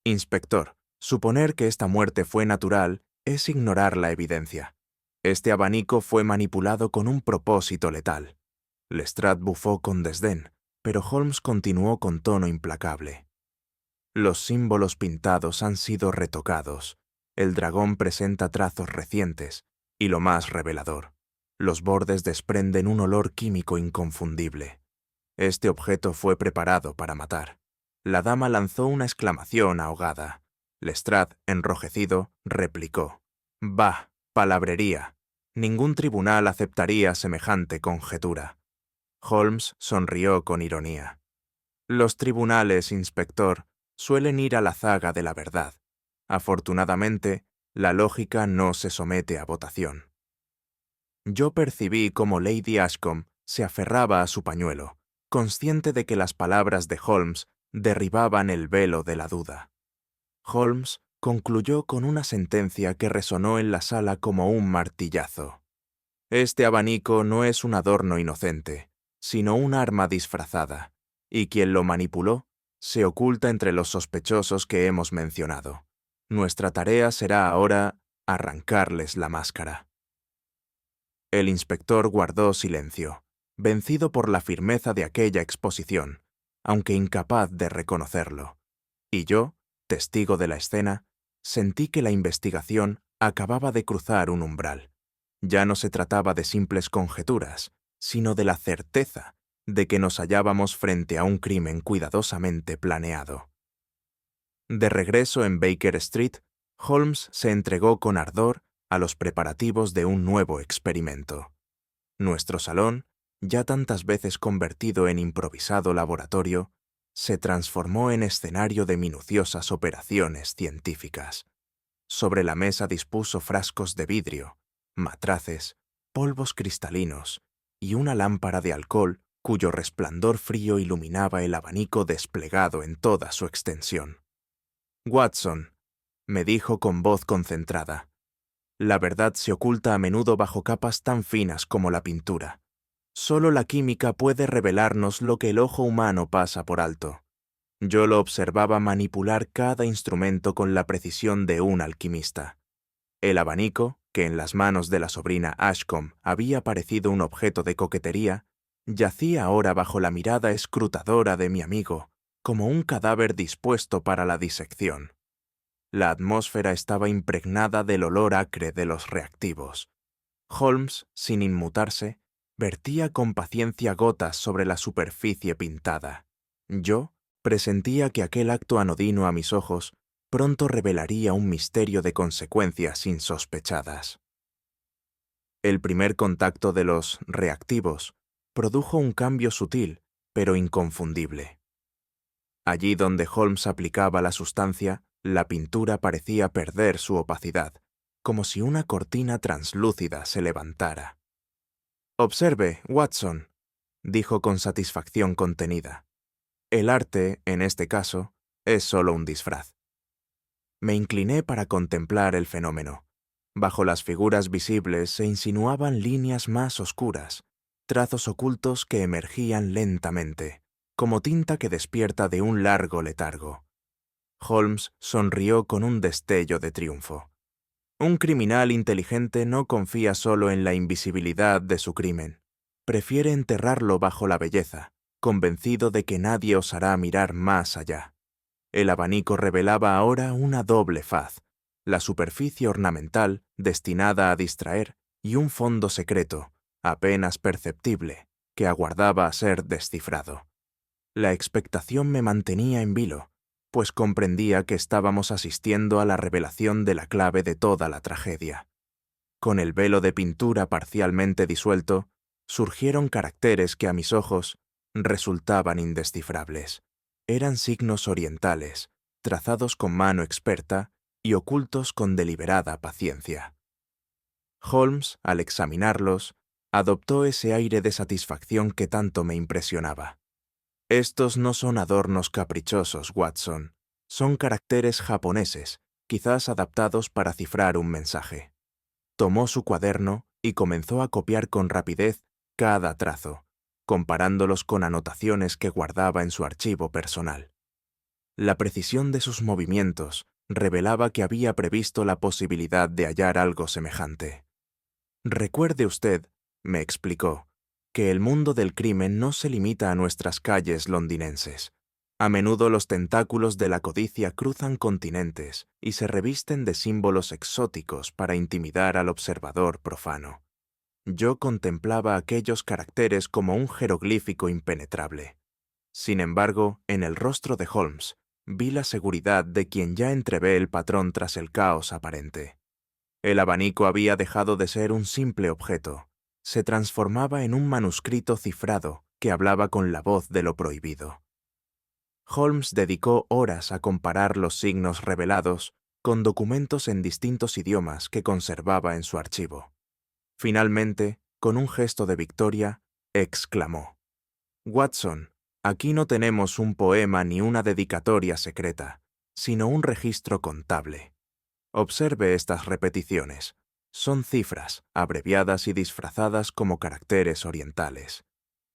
«Inspector, suponer que esta muerte fue natural es ignorar la evidencia. Este abanico fue manipulado con un propósito letal». Lestrade bufó con desdén, pero Holmes continuó con tono implacable. «Los símbolos pintados han sido retocados. El dragón presenta trazos recientes, y lo más revelador, los bordes desprenden un olor químico inconfundible. Este objeto fue preparado para matar». La dama lanzó una exclamación ahogada. Lestrade, enrojecido, replicó: «Bah, palabrería. Ningún tribunal aceptaría semejante conjetura». Holmes sonrió con ironía. «Los tribunales, inspector, suelen ir a la zaga de la verdad. Afortunadamente, la lógica no se somete a votación». Yo percibí cómo Lady Ashcombe se aferraba a su pañuelo, consciente de que las palabras de Holmes derribaban el velo de la duda. Holmes concluyó con una sentencia que resonó en la sala como un martillazo. «Este abanico no es un adorno inocente, sino un arma disfrazada, y quien lo manipuló se oculta entre los sospechosos que hemos mencionado. Nuestra tarea será ahora arrancarles la máscara». El inspector guardó silencio, vencido por la firmeza de aquella exposición, aunque incapaz de reconocerlo. Y yo, testigo de la escena, sentí que la investigación acababa de cruzar un umbral. Ya no se trataba de simples conjeturas, sino de la certeza de que nos hallábamos frente a un crimen cuidadosamente planeado. De regreso en Baker Street, Holmes se entregó con ardor a los preparativos de un nuevo experimento. Nuestro salón, ya tantas veces convertido en improvisado laboratorio, se transformó en escenario de minuciosas operaciones científicas. Sobre la mesa dispuso frascos de vidrio, matraces, polvos cristalinos y una lámpara de alcohol cuyo resplandor frío iluminaba el abanico desplegado en toda su extensión. «Watson», me dijo con voz concentrada, «la verdad se oculta a menudo bajo capas tan finas como la pintura. Solo la química puede revelarnos lo que el ojo humano pasa por alto. Yo lo observaba manipular cada instrumento con la precisión de un alquimista. El abanico, que en las manos de la sobrina Ashcombe había parecido un objeto de coquetería, yacía ahora bajo la mirada escrutadora de mi amigo, como un cadáver dispuesto para la disección. La atmósfera estaba impregnada del olor acre de los reactivos. Holmes, sin inmutarse, vertía con paciencia gotas sobre la superficie pintada. Yo presentía que aquel acto anodino a mis ojos pronto revelaría un misterio de consecuencias insospechadas. El primer contacto de los reactivos produjo un cambio sutil, pero inconfundible. Allí donde Holmes aplicaba la sustancia, la pintura parecía perder su opacidad, como si una cortina translúcida se levantara. «Observe, Watson», dijo con satisfacción contenida. «El arte, en este caso, es solo un disfraz». Me incliné para contemplar el fenómeno. Bajo las figuras visibles se insinuaban líneas más oscuras, trazos ocultos que emergían lentamente, como tinta que despierta de un largo letargo. Holmes sonrió con un destello de triunfo. Un criminal inteligente no confía solo en la invisibilidad de su crimen. Prefiere enterrarlo bajo la belleza, convencido de que nadie osará mirar más allá. El abanico revelaba ahora una doble faz, la superficie ornamental destinada a distraer y un fondo secreto, apenas perceptible, que aguardaba a ser descifrado. La expectación me mantenía en vilo, pues comprendía que estábamos asistiendo a la revelación de la clave de toda la tragedia. Con el velo de pintura parcialmente disuelto, surgieron caracteres que a mis ojos resultaban indescifrables. Eran signos orientales, trazados con mano experta y ocultos con deliberada paciencia. Holmes, al examinarlos, adoptó ese aire de satisfacción que tanto me impresionaba. «Estos no son adornos caprichosos, Watson. Son caracteres japoneses, quizás adaptados para cifrar un mensaje». Tomó su cuaderno y comenzó a copiar con rapidez cada trazo, comparándolos con anotaciones que guardaba en su archivo personal. La precisión de sus movimientos revelaba que había previsto la posibilidad de hallar algo semejante. «Recuerde usted», me explicó, «que el mundo del crimen no se limita a nuestras calles londinenses. A menudo los tentáculos de la codicia cruzan continentes y se revisten de símbolos exóticos para intimidar al observador profano. Yo contemplaba aquellos caracteres como un jeroglífico impenetrable. Sin embargo, en el rostro de Holmes vi la seguridad de quien ya entrevé el patrón tras el caos aparente. El abanico había dejado de ser un simple objeto. Se transformaba en un manuscrito cifrado que hablaba con la voz de lo prohibido. Holmes dedicó horas a comparar los signos revelados con documentos en distintos idiomas que conservaba en su archivo. Finalmente, con un gesto de victoria, exclamó: «Watson, aquí no tenemos un poema ni una dedicatoria secreta, sino un registro contable. Observe estas repeticiones. Son cifras, abreviadas y disfrazadas como caracteres orientales».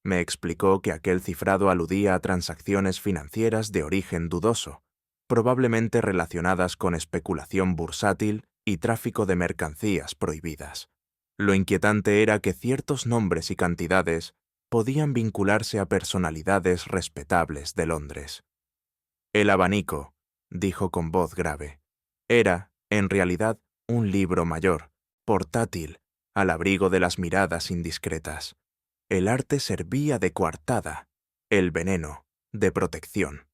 Me explicó que aquel cifrado aludía a transacciones financieras de origen dudoso, probablemente relacionadas con especulación bursátil y tráfico de mercancías prohibidas. Lo inquietante era que ciertos nombres y cantidades podían vincularse a personalidades respetables de Londres. «El abanico», dijo con voz grave, «era, en realidad, un libro mayor, portátil, al abrigo de las miradas indiscretas. El arte servía de coartada, el veneno, de protección».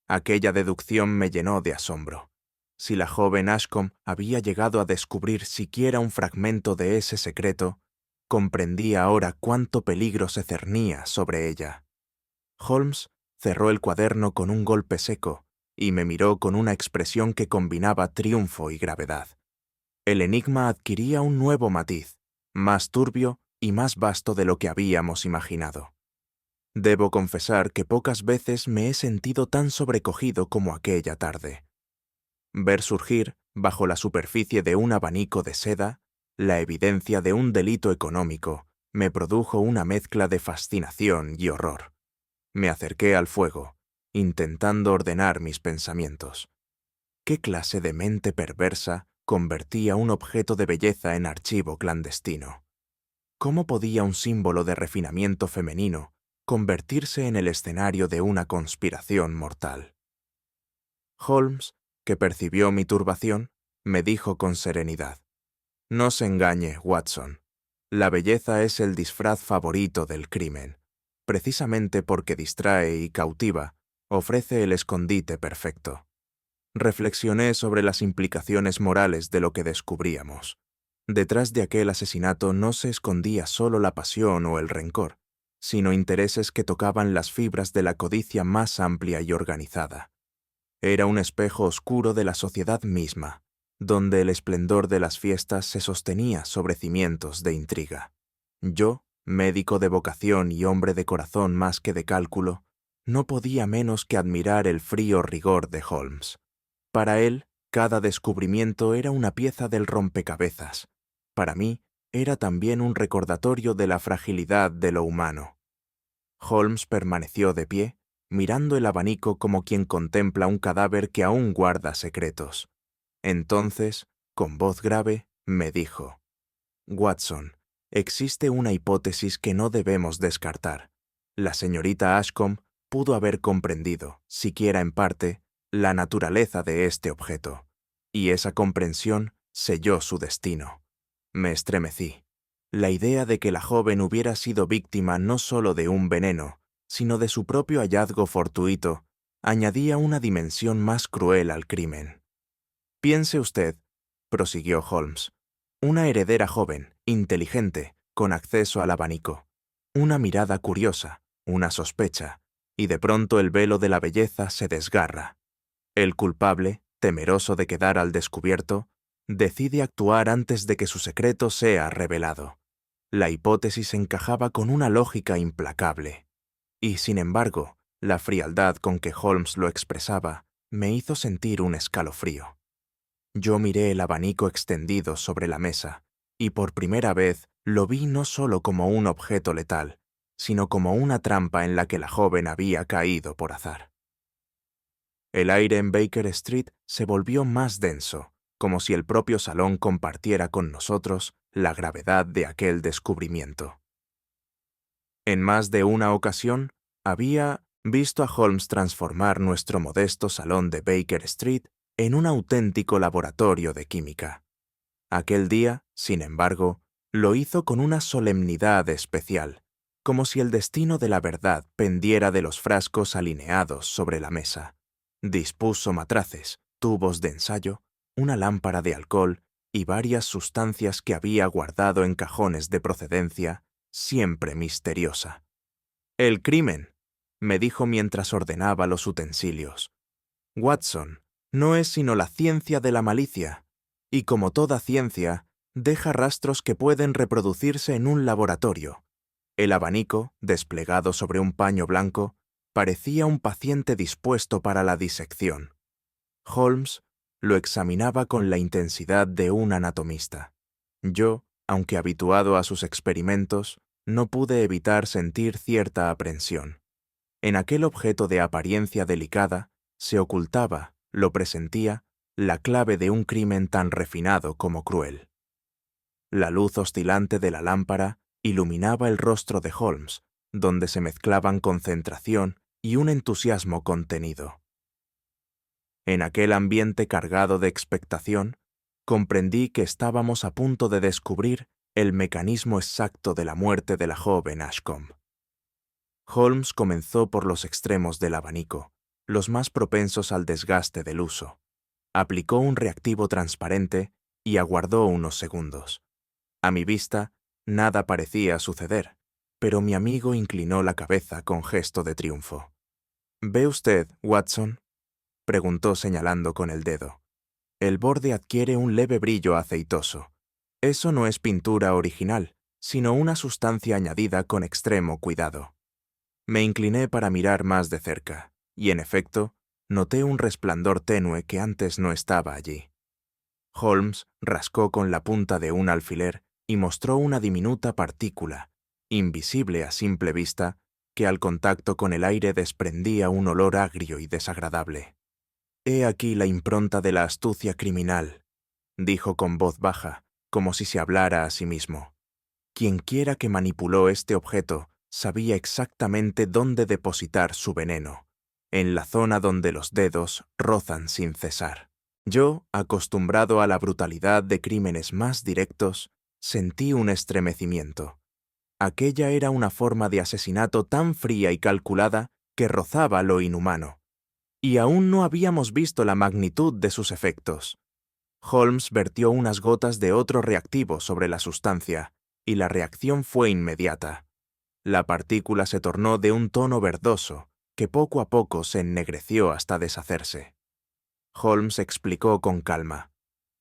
Aquella deducción me llenó de asombro. Si la joven Ashcombe había llegado a descubrir siquiera un fragmento de ese secreto, Comprendí ahora cuánto peligro se cernía sobre ella. Holmes cerró el cuaderno con un golpe seco y me miró con una expresión que combinaba triunfo y gravedad. El enigma adquiría un nuevo matiz, más turbio y más vasto de lo que habíamos imaginado. Debo confesar que pocas veces me he sentido tan sobrecogido como aquella tarde. Ver surgir, bajo la superficie de un abanico de seda, la evidencia de un delito económico me produjo una mezcla de fascinación y horror. Me acerqué al fuego, intentando ordenar mis pensamientos. ¿Qué clase de mente perversa convertía un objeto de belleza en archivo clandestino? ¿Cómo podía un símbolo de refinamiento femenino convertirse en el escenario de una conspiración mortal? Holmes, que percibió mi turbación, me dijo con serenidad: «No se engañe, Watson. La belleza es el disfraz favorito del crimen. Precisamente porque distrae y cautiva, ofrece el escondite perfecto». Reflexioné sobre las implicaciones morales de lo que descubríamos. Detrás de aquel asesinato no se escondía solo la pasión o el rencor, sino intereses que tocaban las fibras de la codicia más amplia y organizada. Era un espejo oscuro de la sociedad misma, donde el esplendor de las fiestas se sostenía sobre cimientos de intriga. Yo, médico de vocación y hombre de corazón más que de cálculo, no podía menos que admirar el frío rigor de Holmes. Para él, cada descubrimiento era una pieza del rompecabezas. Para mí, era también un recordatorio de la fragilidad de lo humano. Holmes permaneció de pie, mirando el abanico como quien contempla un cadáver que aún guarda secretos. Entonces, con voz grave, me dijo: «Watson, existe una hipótesis que no debemos descartar. La señorita Ashcombe pudo haber comprendido, siquiera en parte, la naturaleza de este objeto, y esa comprensión selló su destino». Me estremecí. La idea de que la joven hubiera sido víctima no solo de un veneno, sino de su propio hallazgo fortuito, añadía una dimensión más cruel al crimen. «Piense usted», prosiguió Holmes, «una heredera joven, inteligente, con acceso al abanico, una mirada curiosa, una sospecha, y de pronto el velo de la belleza se desgarra. El culpable, temeroso de quedar al descubierto, decide actuar antes de que su secreto sea revelado. La hipótesis encajaba con una lógica implacable. Y, sin embargo, la frialdad con que Holmes lo expresaba me hizo sentir un escalofrío. Yo miré el abanico extendido sobre la mesa, y por primera vez lo vi no solo como un objeto letal, sino como una trampa en la que la joven había caído por azar. El aire en Baker Street se volvió más denso, como si el propio salón compartiera con nosotros la gravedad de aquel descubrimiento. En más de una ocasión, había visto a Holmes transformar nuestro modesto salón de Baker Street en un auténtico laboratorio de química. Aquel día, sin embargo, lo hizo con una solemnidad especial, como si el destino de la verdad pendiera de los frascos alineados sobre la mesa. Dispuso matraces, tubos de ensayo, una lámpara de alcohol y varias sustancias que había guardado en cajones de procedencia siempre misteriosa. «El crimen», me dijo mientras ordenaba los utensilios, «Watson, no es sino la ciencia de la malicia, y como toda ciencia, deja rastros que pueden reproducirse en un laboratorio». El abanico, desplegado sobre un paño blanco, parecía un paciente dispuesto para la disección. Holmes lo examinaba con la intensidad de un anatomista. Yo, aunque habituado a sus experimentos, no pude evitar sentir cierta aprensión. En aquel objeto de apariencia delicada se ocultaba, lo presentía, la clave de un crimen tan refinado como cruel. La luz oscilante de la lámpara iluminaba el rostro de Holmes, donde se mezclaban concentración y un entusiasmo contenido. En aquel ambiente cargado de expectación, comprendí que estábamos a punto de descubrir el mecanismo exacto de la muerte de la joven Ashcombe. Holmes comenzó por los extremos del abanico, los más propensos al desgaste del uso. Aplicó un reactivo transparente y aguardó unos segundos. A mi vista, Nada parecía suceder, pero mi amigo inclinó la cabeza con gesto de triunfo. ¿Ve usted, Watson?, preguntó señalando con el dedo. El borde adquiere un leve brillo aceitoso. Eso no es pintura original, sino una sustancia añadida con extremo cuidado. Me incliné para mirar más de cerca, y en efecto, noté un resplandor tenue que antes no estaba allí. Holmes rascó con la punta de un alfiler y mostró una diminuta partícula, invisible a simple vista, que al contacto con el aire desprendía un olor agrio y desagradable. «He aquí la impronta de la astucia criminal», dijo con voz baja, como si se hablara a sí mismo. Quienquiera que manipuló este objeto sabía exactamente dónde depositar su veneno, en la zona donde los dedos rozan sin cesar. Yo, acostumbrado a la brutalidad de crímenes más directos, sentí un estremecimiento. Aquella era una forma de asesinato tan fría y calculada que rozaba lo inhumano. Y aún no habíamos visto la magnitud de sus efectos. Holmes vertió unas gotas de otro reactivo sobre la sustancia, y la reacción fue inmediata. La partícula se tornó de un tono verdoso, que poco a poco se ennegreció hasta deshacerse. Holmes explicó con calma.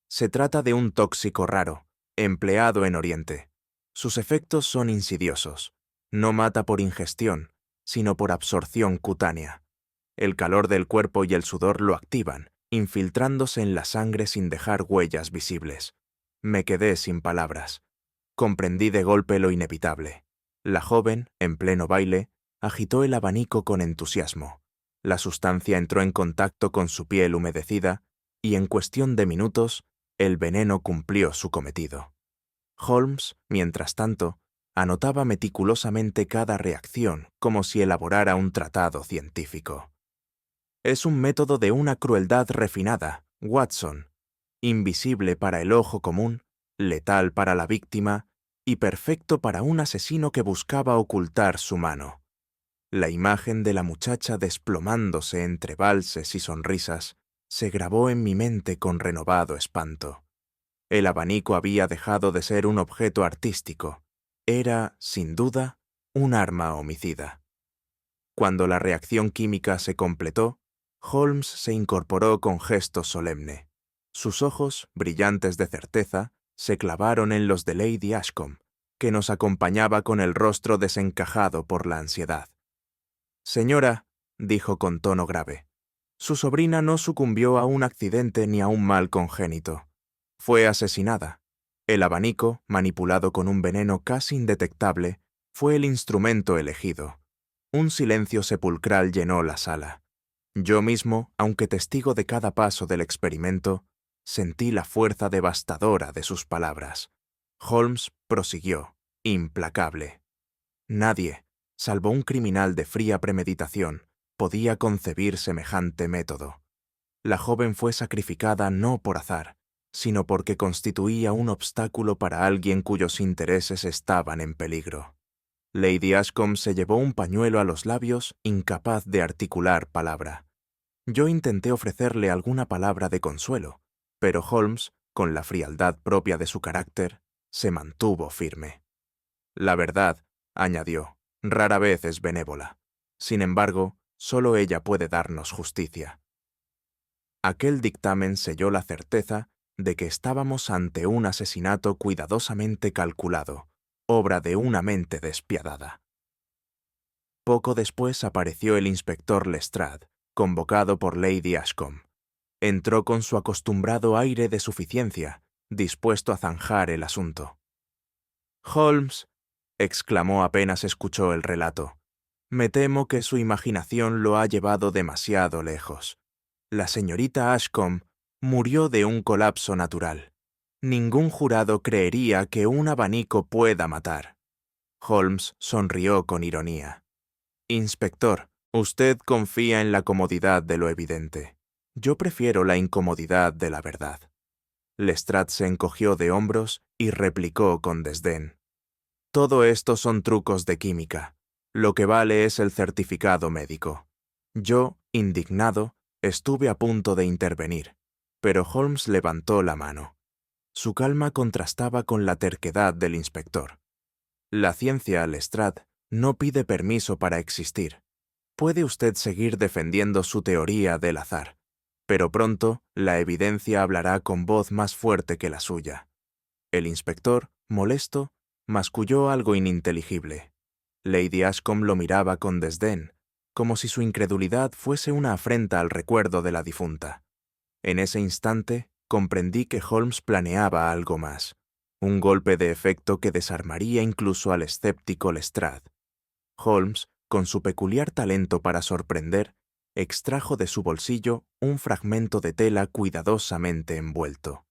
Se trata de un tóxico raro, empleado en Oriente. Sus efectos son insidiosos. No mata por ingestión, sino por absorción cutánea. El calor del cuerpo y el sudor lo activan, infiltrándose en la sangre sin dejar huellas visibles. Me quedé sin palabras. Comprendí de golpe lo inevitable. La joven, en pleno baile, agitó el abanico con entusiasmo. La sustancia entró en contacto con su piel humedecida y en cuestión de minutos, el veneno cumplió su cometido. Holmes, mientras tanto, anotaba meticulosamente cada reacción como si elaborara un tratado científico. Es un método de una crueldad refinada, Watson, invisible para el ojo común, letal para la víctima y perfecto para un asesino que buscaba ocultar su mano. La imagen de la muchacha desplomándose entre valses y sonrisas se grabó en mi mente con renovado espanto. El abanico había dejado de ser un objeto artístico. Era, sin duda, un arma homicida. Cuando la reacción química se completó, Holmes se incorporó con gesto solemne. Sus ojos, brillantes de certeza, se clavaron en los de Lady Ashcombe, que nos acompañaba con el rostro desencajado por la ansiedad. «Señora», dijo con tono grave, «su sobrina no sucumbió a un accidente ni a un mal congénito. Fue asesinada. El abanico, manipulado con un veneno casi indetectable, fue el instrumento elegido. Un silencio sepulcral llenó la sala. Yo mismo, aunque testigo de cada paso del experimento, sentí la fuerza devastadora de sus palabras. Holmes prosiguió, implacable. Nadie, salvo un criminal de fría premeditación, podía concebir semejante método. La joven fue sacrificada no por azar, sino porque constituía un obstáculo para alguien cuyos intereses estaban en peligro. Lady Ashcombe se llevó un pañuelo a los labios, incapaz de articular palabra. Yo intenté ofrecerle alguna palabra de consuelo, pero Holmes, con la frialdad propia de su carácter, se mantuvo firme. La verdad, añadió, rara vez es benévola. Sin embargo, solo ella puede darnos justicia. Aquel dictamen selló la certeza de que estábamos ante un asesinato cuidadosamente calculado, obra de una mente despiadada. Poco después apareció el inspector Lestrade, convocado por Lady Ashcombe. Entró con su acostumbrado aire de suficiencia, dispuesto a zanjar el asunto. «Holmes», exclamó apenas escuchó el relato, «me temo que su imaginación lo ha llevado demasiado lejos. La señorita Ashcombe murió de un colapso natural. Ningún jurado creería que un abanico pueda matar». Holmes sonrió con ironía. «Inspector, usted confía en la comodidad de lo evidente. Yo prefiero la incomodidad de la verdad». Lestrade se encogió de hombros y replicó con desdén. «Todo esto son trucos de química. Lo que vale es el certificado médico». Yo, indignado, estuve a punto de intervenir, pero Holmes levantó la mano. Su calma contrastaba con la terquedad del inspector. La ciencia, Lestrade, no pide permiso para existir. Puede usted seguir defendiendo su teoría del azar, pero pronto la evidencia hablará con voz más fuerte que la suya. El inspector, molesto, masculló algo ininteligible. Lady Ashcombe lo miraba con desdén, como si su incredulidad fuese una afrenta al recuerdo de la difunta. En ese instante comprendí que Holmes planeaba algo más, un golpe de efecto que desarmaría incluso al escéptico Lestrade. Holmes, con su peculiar talento para sorprender, extrajo de su bolsillo un fragmento de tela cuidadosamente envuelto.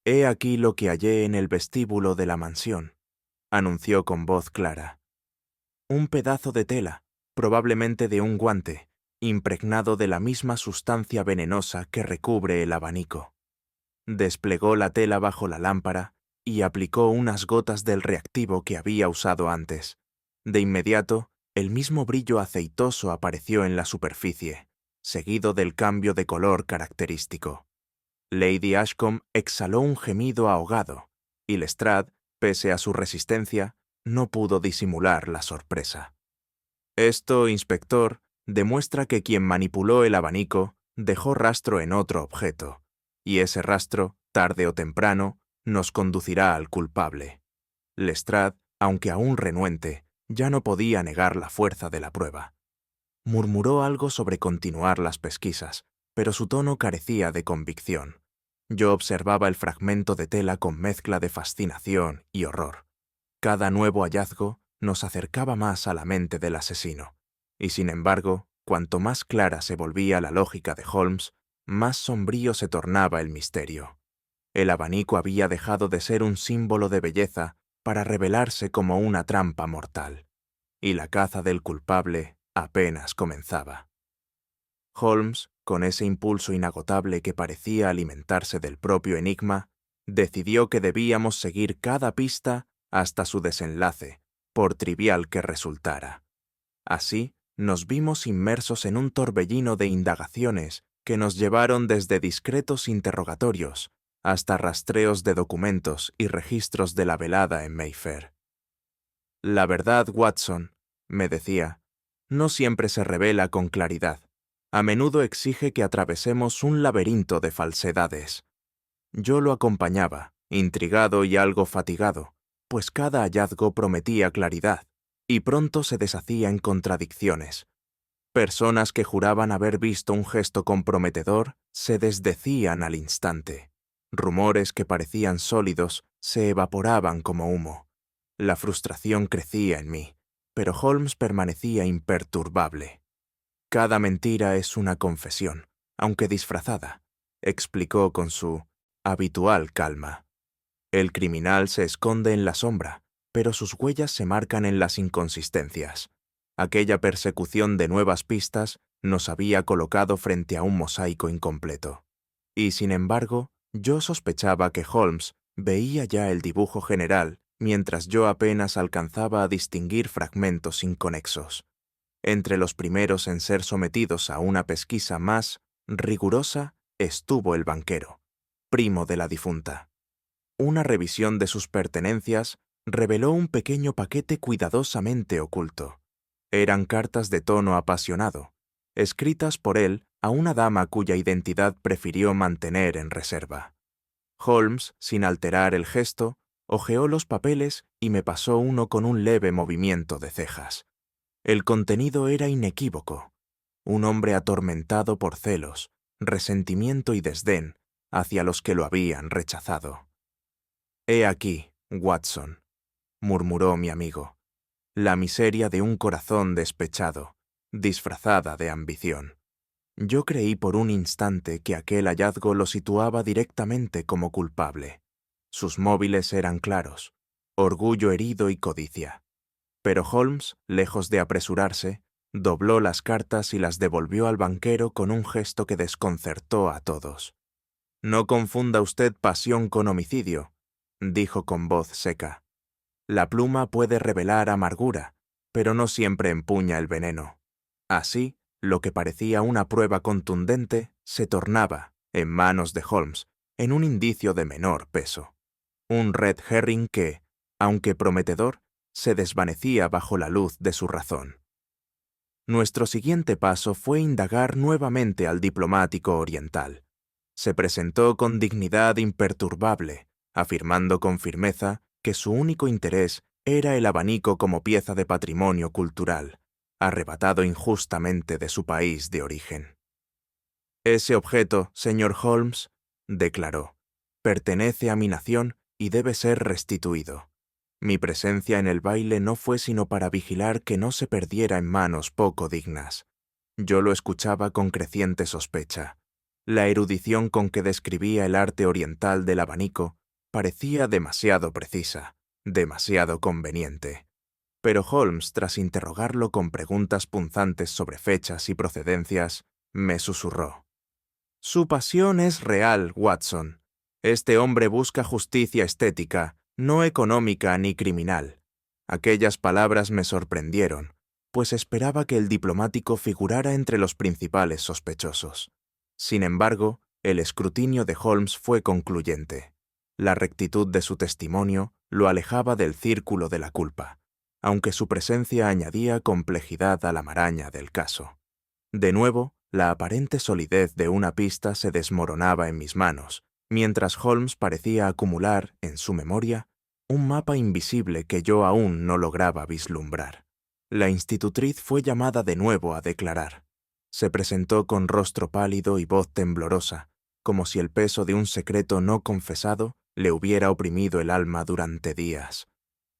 «He aquí lo que hallé en el vestíbulo de la mansión», anunció con voz clara. Un pedazo de tela, probablemente de un guante, impregnado de la misma sustancia venenosa que recubre el abanico. Desplegó la tela bajo la lámpara y aplicó unas gotas del reactivo que había usado antes. De inmediato, el mismo brillo aceitoso apareció en la superficie, seguido del cambio de color característico. Lady Ashcombe exhaló un gemido ahogado, y Lestrade, pese a su resistencia, no pudo disimular la sorpresa. Esto, inspector, demuestra que quien manipuló el abanico dejó rastro en otro objeto, y ese rastro, tarde o temprano, nos conducirá al culpable. Lestrade, aunque aún renuente, ya no podía negar la fuerza de la prueba. Murmuró algo sobre continuar las pesquisas, pero su tono carecía de convicción. Yo observaba el fragmento de tela con mezcla de fascinación y horror. Cada nuevo hallazgo nos acercaba más a la mente del asesino, y sin embargo, cuanto más clara se volvía la lógica de Holmes, más sombrío se tornaba el misterio. El abanico había dejado de ser un símbolo de belleza para revelarse como una trampa mortal, y la caza del culpable apenas comenzaba. Holmes, con ese impulso inagotable que parecía alimentarse del propio enigma, decidió que debíamos seguir cada pista hasta su desenlace, por trivial que resultara. Así, nos vimos inmersos en un torbellino de indagaciones que nos llevaron desde discretos interrogatorios hasta rastreos de documentos y registros de la velada en Mayfair. La verdad, Watson, me decía, no siempre se revela con claridad. A menudo exige que atravesemos un laberinto de falsedades. Yo lo acompañaba, intrigado y algo fatigado, pues cada hallazgo prometía claridad, y pronto se deshacía en contradicciones. Personas que juraban haber visto un gesto comprometedor se desdecían al instante. Rumores que parecían sólidos se evaporaban como humo. La frustración crecía en mí, pero Holmes permanecía imperturbable. «Cada mentira es una confesión, aunque disfrazada», explicó con su habitual calma. «El criminal se esconde en la sombra, pero sus huellas se marcan en las inconsistencias. Aquella persecución de nuevas pistas nos había colocado frente a un mosaico incompleto. Y sin embargo, yo sospechaba que Holmes veía ya el dibujo general mientras yo apenas alcanzaba a distinguir fragmentos inconexos. Entre los primeros en ser sometidos a una pesquisa más rigurosa estuvo el banquero, primo de la difunta. Una revisión de sus pertenencias reveló un pequeño paquete cuidadosamente oculto. Eran cartas de tono apasionado, escritas por él a una dama cuya identidad prefirió mantener en reserva. Holmes, sin alterar el gesto, hojeó los papeles y me pasó uno con un leve movimiento de cejas. El contenido era inequívoco. Un hombre atormentado por celos, resentimiento y desdén hacia los que lo habían rechazado. «He aquí, Watson», murmuró mi amigo, «la miseria de un corazón despechado, disfrazada de ambición». Yo creí por un instante que aquel hallazgo lo situaba directamente como culpable. Sus móviles eran claros: orgullo herido y codicia. Pero Holmes, lejos de apresurarse, dobló las cartas y las devolvió al banquero con un gesto que desconcertó a todos. «No confunda usted pasión con homicidio», dijo con voz seca. «La pluma puede revelar amargura, pero no siempre empuña el veneno». Así, lo que parecía una prueba contundente se tornaba, en manos de Holmes, en un indicio de menor peso. Un red herring que, aunque prometedor, se desvanecía bajo la luz de su razón. Nuestro siguiente paso fue indagar nuevamente al diplomático oriental. Se presentó con dignidad imperturbable, afirmando con firmeza que su único interés era el abanico como pieza de patrimonio cultural, arrebatado injustamente de su país de origen. Ese objeto, señor Holmes, declaró, pertenece a mi nación y debe ser restituido. Mi presencia en el baile no fue sino para vigilar que no se perdiera en manos poco dignas. Yo lo escuchaba con creciente sospecha. La erudición con que describía el arte oriental del abanico parecía demasiado precisa, demasiado conveniente. Pero Holmes, tras interrogarlo con preguntas punzantes sobre fechas y procedencias, me susurró. Su pasión es real, Watson. Este hombre busca justicia estética, no económica ni criminal. Aquellas palabras me sorprendieron, pues esperaba que el diplomático figurara entre los principales sospechosos. Sin embargo, el escrutinio de Holmes fue concluyente. La rectitud de su testimonio lo alejaba del círculo de la culpa, aunque su presencia añadía complejidad a la maraña del caso. De nuevo, la aparente solidez de una pista se desmoronaba en mis manos, mientras Holmes parecía acumular, en su memoria, un mapa invisible que yo aún no lograba vislumbrar. La institutriz fue llamada de nuevo a declarar. Se presentó con rostro pálido y voz temblorosa, como si el peso de un secreto no confesado le hubiera oprimido el alma durante días.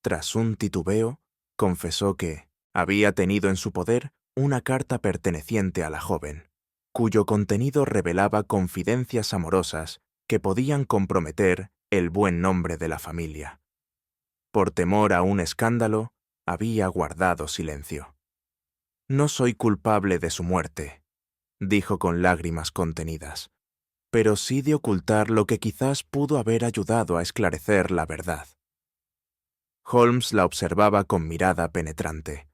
Tras un titubeo, confesó que había tenido en su poder una carta perteneciente a la joven, cuyo contenido revelaba confidencias amorosas que podían comprometer el buen nombre de la familia. Por temor a un escándalo, había guardado silencio. No soy culpable de su muerte, dijo con lágrimas contenidas, pero sí de ocultar lo que quizás pudo haber ayudado a esclarecer la verdad. Holmes la observaba con mirada penetrante.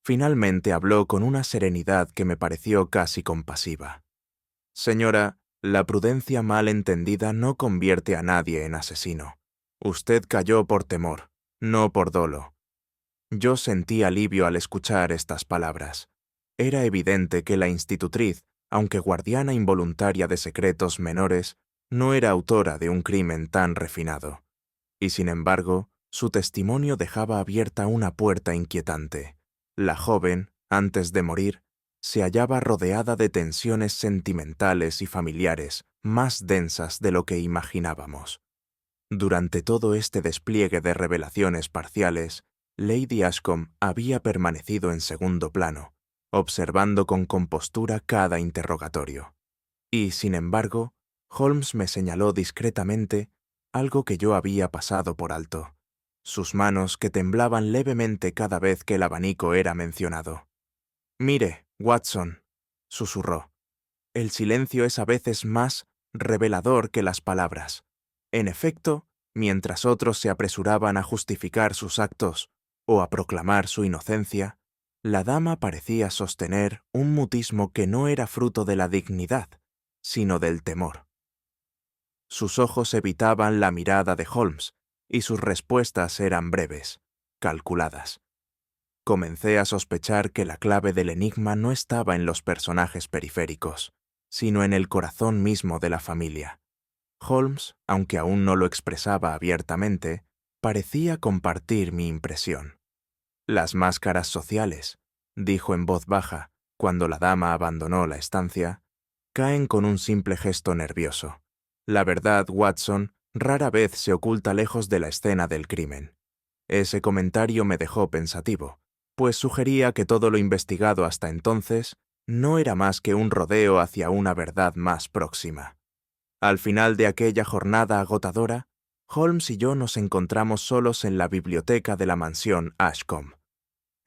Finalmente habló con una serenidad que me pareció casi compasiva. Señora, la prudencia mal entendida no convierte a nadie en asesino. Usted cayó por temor, no por dolo. Yo sentí alivio al escuchar estas palabras. Era evidente que la institutriz, aunque guardiana involuntaria de secretos menores, no era autora de un crimen tan refinado. Y sin embargo, su testimonio dejaba abierta una puerta inquietante. La joven, antes de morir, se hallaba rodeada de tensiones sentimentales y familiares más densas de lo que imaginábamos. Durante todo este despliegue de revelaciones parciales, Lady Ashcombe había permanecido en segundo plano, observando con compostura cada interrogatorio. Y, sin embargo, Holmes me señaló discretamente algo que yo había pasado por alto. Sus manos que temblaban levemente cada vez que el abanico era mencionado. «Mire, Watson», susurró, «el silencio es a veces más revelador que las palabras. En efecto, mientras otros se apresuraban a justificar sus actos o a proclamar su inocencia, la dama parecía sostener un mutismo que no era fruto de la dignidad, sino del temor. Sus ojos evitaban la mirada de Holmes, y sus respuestas eran breves, calculadas. Comencé a sospechar que la clave del enigma no estaba en los personajes periféricos, sino en el corazón mismo de la familia. Holmes, aunque aún no lo expresaba abiertamente, parecía compartir mi impresión. «Las máscaras sociales», dijo en voz baja, cuando la dama abandonó la estancia, «caen con un simple gesto nervioso. La verdad, Watson, rara vez se oculta lejos de la escena del crimen». Ese comentario me dejó pensativo, pues sugería que todo lo investigado hasta entonces no era más que un rodeo hacia una verdad más próxima. Al final de aquella jornada agotadora, Holmes y yo nos encontramos solos en la biblioteca de la mansión Ashcombe.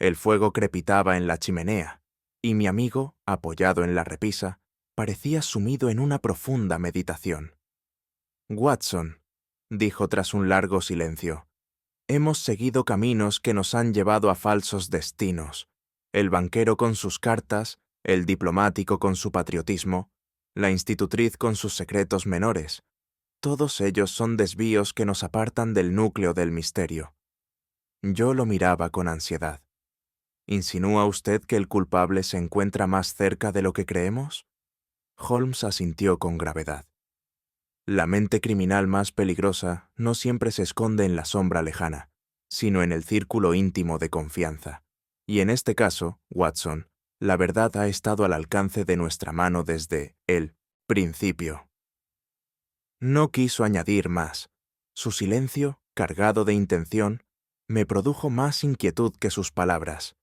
El fuego crepitaba en la chimenea, y mi amigo, apoyado en la repisa, parecía sumido en una profunda meditación. «Watson», dijo tras un largo silencio, «hemos seguido caminos que nos han llevado a falsos destinos. El banquero con sus cartas, el diplomático con su patriotismo, la institutriz con sus secretos menores. Todos ellos son desvíos que nos apartan del núcleo del misterio. Yo lo miraba con ansiedad. ¿Insinúa usted que el culpable se encuentra más cerca de lo que creemos? Holmes asintió con gravedad. La mente criminal más peligrosa no siempre se esconde en la sombra lejana, sino en el círculo íntimo de confianza. Y en este caso, Watson, la verdad ha estado al alcance de nuestra mano desde el principio. No quiso añadir más. Su silencio, cargado de intención, me produjo más inquietud que sus palabras.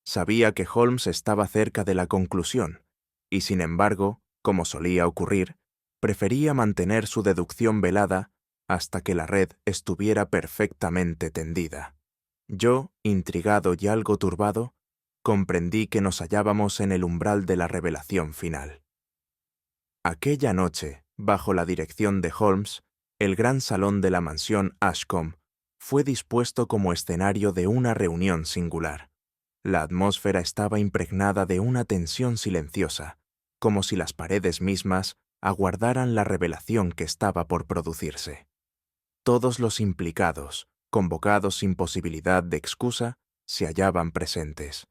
Sabía que Holmes estaba cerca de la conclusión, y sin embargo, como solía ocurrir, prefería mantener su deducción velada hasta que la red estuviera perfectamente tendida. Yo, intrigado y algo turbado, comprendí que nos hallábamos en el umbral de la revelación final. Aquella noche, bajo la dirección de Holmes, el gran salón de la mansión Ashcombe fue dispuesto como escenario de una reunión singular. La atmósfera estaba impregnada de una tensión silenciosa, como si las paredes mismas aguardaran la revelación que estaba por producirse. Todos los implicados, convocados sin posibilidad de excusa, se hallaban presentes.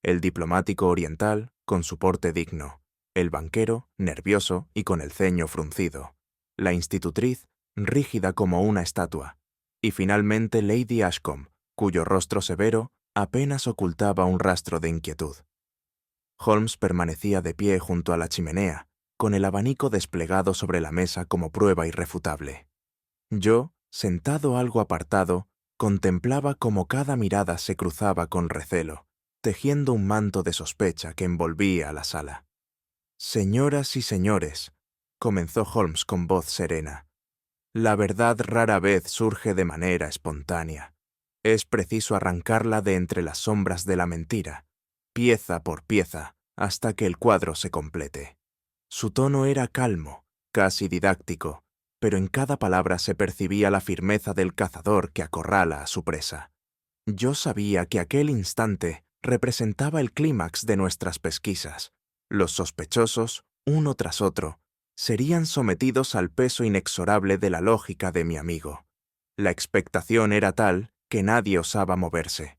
El diplomático oriental, con su porte digno; el banquero, nervioso y con el ceño fruncido; la institutriz, rígida como una estatua; y finalmente Lady Ashcombe, cuyo rostro severo apenas ocultaba un rastro de inquietud. Holmes permanecía de pie junto a la chimenea, con el abanico desplegado sobre la mesa como prueba irrefutable. Yo, sentado algo apartado, contemplaba cómo cada mirada se cruzaba con recelo, tejiendo un manto de sospecha que envolvía a la sala. «Señoras y señores», comenzó Holmes con voz serena, «la verdad rara vez surge de manera espontánea. Es preciso arrancarla de entre las sombras de la mentira, pieza por pieza, hasta que el cuadro se complete». Su tono era calmo, casi didáctico, pero en cada palabra se percibía la firmeza del cazador que acorrala a su presa. Yo sabía que aquel instante representaba el clímax de nuestras pesquisas. Los sospechosos, uno tras otro, serían sometidos al peso inexorable de la lógica de mi amigo. La expectación era tal que nadie osaba moverse.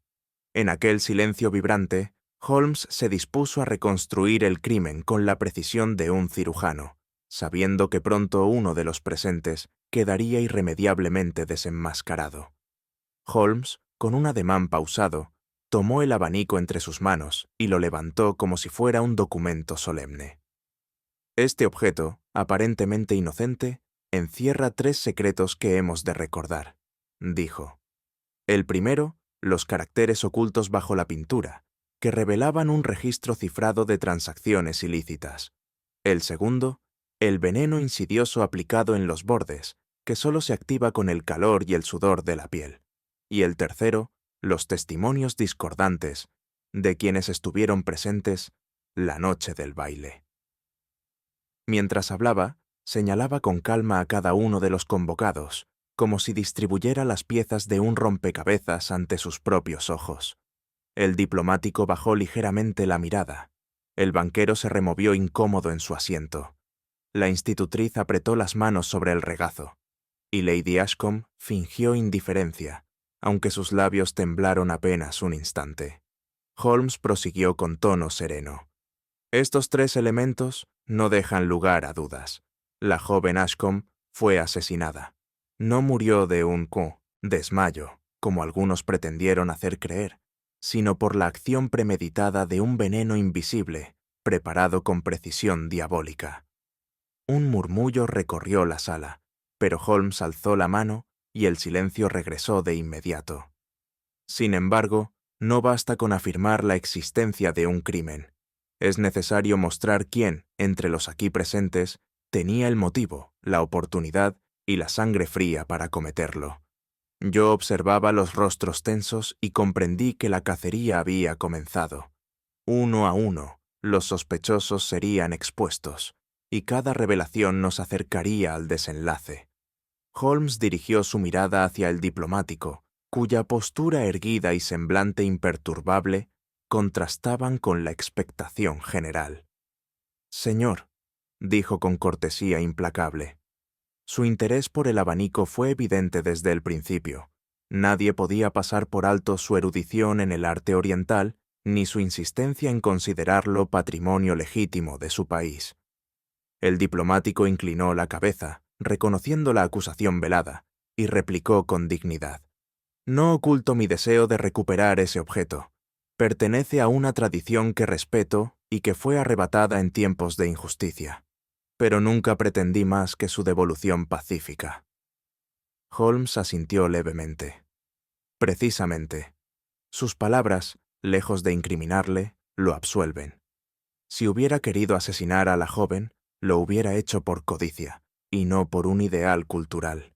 En aquel silencio vibrante, Holmes se dispuso a reconstruir el crimen con la precisión de un cirujano, sabiendo que pronto uno de los presentes quedaría irremediablemente desenmascarado. Holmes, con un ademán pausado, tomó el abanico entre sus manos y lo levantó como si fuera un documento solemne. Este objeto, aparentemente inocente, encierra 3 secretos que hemos de recordar, dijo. El primero, los caracteres ocultos bajo la pintura, que revelaban un registro cifrado de transacciones ilícitas. El segundo, el veneno insidioso aplicado en los bordes, que solo se activa con el calor y el sudor de la piel. Y el tercero, los testimonios discordantes de quienes estuvieron presentes la noche del baile. Mientras hablaba, señalaba con calma a cada uno de los convocados, como si distribuyera las piezas de un rompecabezas ante sus propios ojos. El diplomático bajó ligeramente la mirada. El banquero se removió incómodo en su asiento. La institutriz apretó las manos sobre el regazo, y Lady Ashcombe fingió indiferencia, aunque sus labios temblaron apenas un instante. Holmes prosiguió con tono sereno. Estos 3 elementos no dejan lugar a dudas. La joven Ashcombe fue asesinada. No murió de un desmayo, como algunos pretendieron hacer creer, sino por la acción premeditada de un veneno invisible, preparado con precisión diabólica. Un murmullo recorrió la sala, pero Holmes alzó la mano y el silencio regresó de inmediato. Sin embargo, no basta con afirmar la existencia de un crimen. Es necesario mostrar quién, entre los aquí presentes, tenía el motivo, la oportunidad y la sangre fría para cometerlo. Yo observaba los rostros tensos y comprendí que la cacería había comenzado. Uno a uno, los sospechosos serían expuestos, y cada revelación nos acercaría al desenlace. Holmes dirigió su mirada hacia el diplomático, cuya postura erguida y semblante imperturbable contrastaban con la expectación general. «Señor», dijo con cortesía implacable. Su interés por el abanico fue evidente desde el principio, Nadie podía pasar por alto su erudición en el arte oriental ni su insistencia en considerarlo patrimonio legítimo de su país. El diplomático inclinó la cabeza, reconociendo la acusación velada, y replicó con dignidad: «No oculto mi deseo de recuperar ese objeto. Pertenece a una tradición que respeto y que fue arrebatada en tiempos de injusticia. Pero nunca pretendí más que su devolución pacífica». Holmes asintió levemente. Precisamente. Sus palabras, lejos de incriminarle, lo absuelven. Si hubiera querido asesinar a la joven, lo hubiera hecho por codicia, y no por un ideal cultural.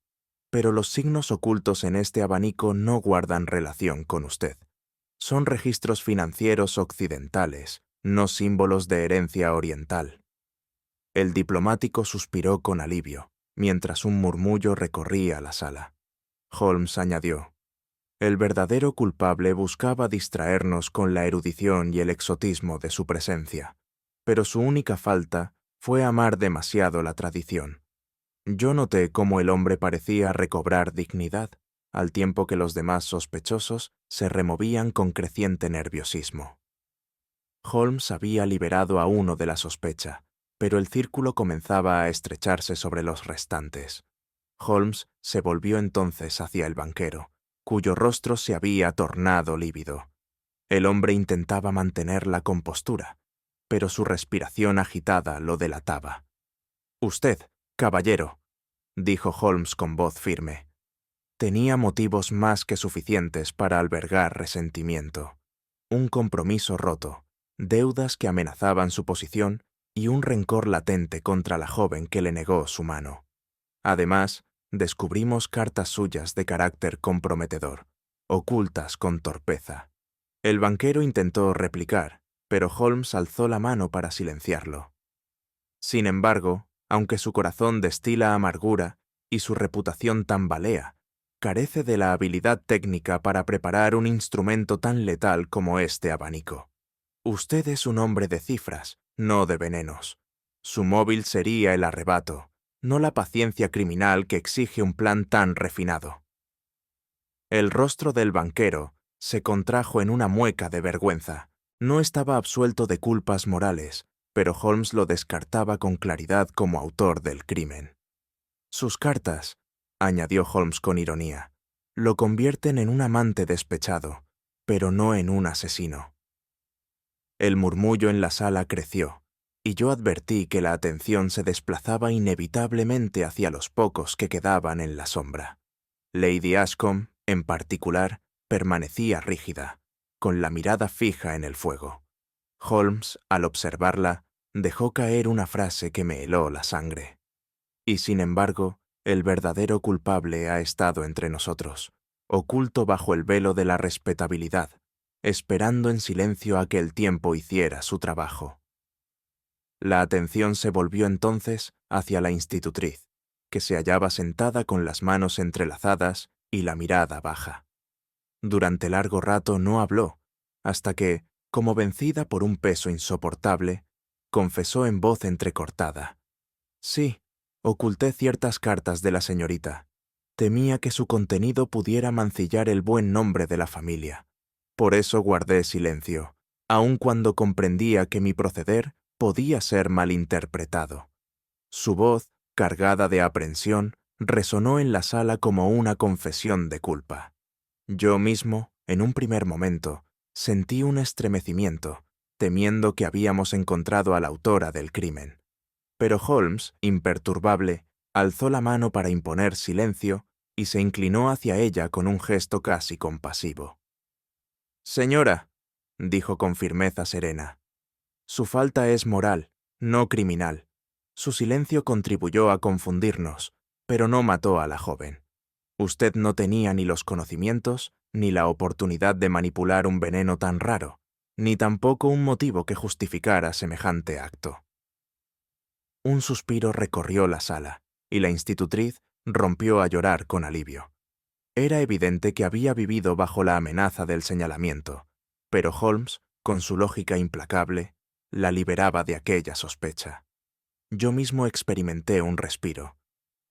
Pero los signos ocultos en este abanico no guardan relación con usted. Son registros financieros occidentales, no símbolos de herencia oriental. El diplomático suspiró con alivio, mientras un murmullo recorría la sala. Holmes añadió: «El verdadero culpable buscaba distraernos con la erudición y el exotismo de su presencia, pero su única falta fue amar demasiado la tradición. Yo noté cómo el hombre parecía recobrar dignidad, al tiempo que los demás sospechosos se removían con creciente nerviosismo». Holmes había liberado a uno de la sospecha, pero el círculo comenzaba a estrecharse sobre los restantes. Holmes se volvió entonces hacia el banquero, cuyo rostro se había tornado lívido. El hombre intentaba mantener la compostura, pero su respiración agitada lo delataba. «Usted, caballero», dijo Holmes con voz firme, tenía motivos más que suficientes para albergar resentimiento. Un compromiso roto, deudas que amenazaban su posición y un rencor latente contra la joven que le negó su mano. Además, descubrimos cartas suyas de carácter comprometedor, ocultas con torpeza. El banquero intentó replicar, pero Holmes alzó la mano para silenciarlo. Sin embargo, aunque su corazón destila amargura y su reputación tambalea, carece de la habilidad técnica para preparar un instrumento tan letal como este abanico. Usted es un hombre de cifras, no de venenos. Su móvil sería el arrebato, no la paciencia criminal que exige un plan tan refinado. El rostro del banquero se contrajo en una mueca de vergüenza. No estaba absuelto de culpas morales, pero Holmes lo descartaba con claridad como autor del crimen. Sus cartas, añadió Holmes con ironía, lo convierten en un amante despechado, pero no en un asesino. El murmullo en la sala creció, y yo advertí que la atención se desplazaba inevitablemente hacia los pocos que quedaban en la sombra. Lady Ashcombe, en particular, permanecía rígida, con la mirada fija en el fuego. Holmes, al observarla, dejó caer una frase que me heló la sangre. Y sin embargo, el verdadero culpable ha estado entre nosotros, oculto bajo el velo de la respetabilidad, esperando en silencio a que el tiempo hiciera su trabajo. La atención se volvió entonces hacia la institutriz, que se hallaba sentada con las manos entrelazadas y la mirada baja. Durante largo rato no habló, hasta que, como vencida por un peso insoportable, confesó en voz entrecortada: «Sí, oculté ciertas cartas de la señorita. Temía que su contenido pudiera mancillar el buen nombre de la familia. Por eso guardé silencio, aun cuando comprendía que mi proceder podía ser malinterpretado». Su voz, cargada de aprensión, resonó en la sala como una confesión de culpa. Yo mismo, en un primer momento, sentí un estremecimiento, temiendo que habíamos encontrado a la autora del crimen. Pero Holmes, imperturbable, alzó la mano para imponer silencio y se inclinó hacia ella con un gesto casi compasivo. «Señora», dijo con firmeza serena, «su falta es moral, no criminal. Su silencio contribuyó a confundirnos, pero no mató a la joven. Usted no tenía ni los conocimientos ni la oportunidad de manipular un veneno tan raro, ni tampoco un motivo que justificara semejante acto». Un suspiro recorrió la sala, y la institutriz rompió a llorar con alivio. Era evidente que había vivido bajo la amenaza del señalamiento, pero Holmes, con su lógica implacable, la liberaba de aquella sospecha. Yo mismo experimenté un respiro.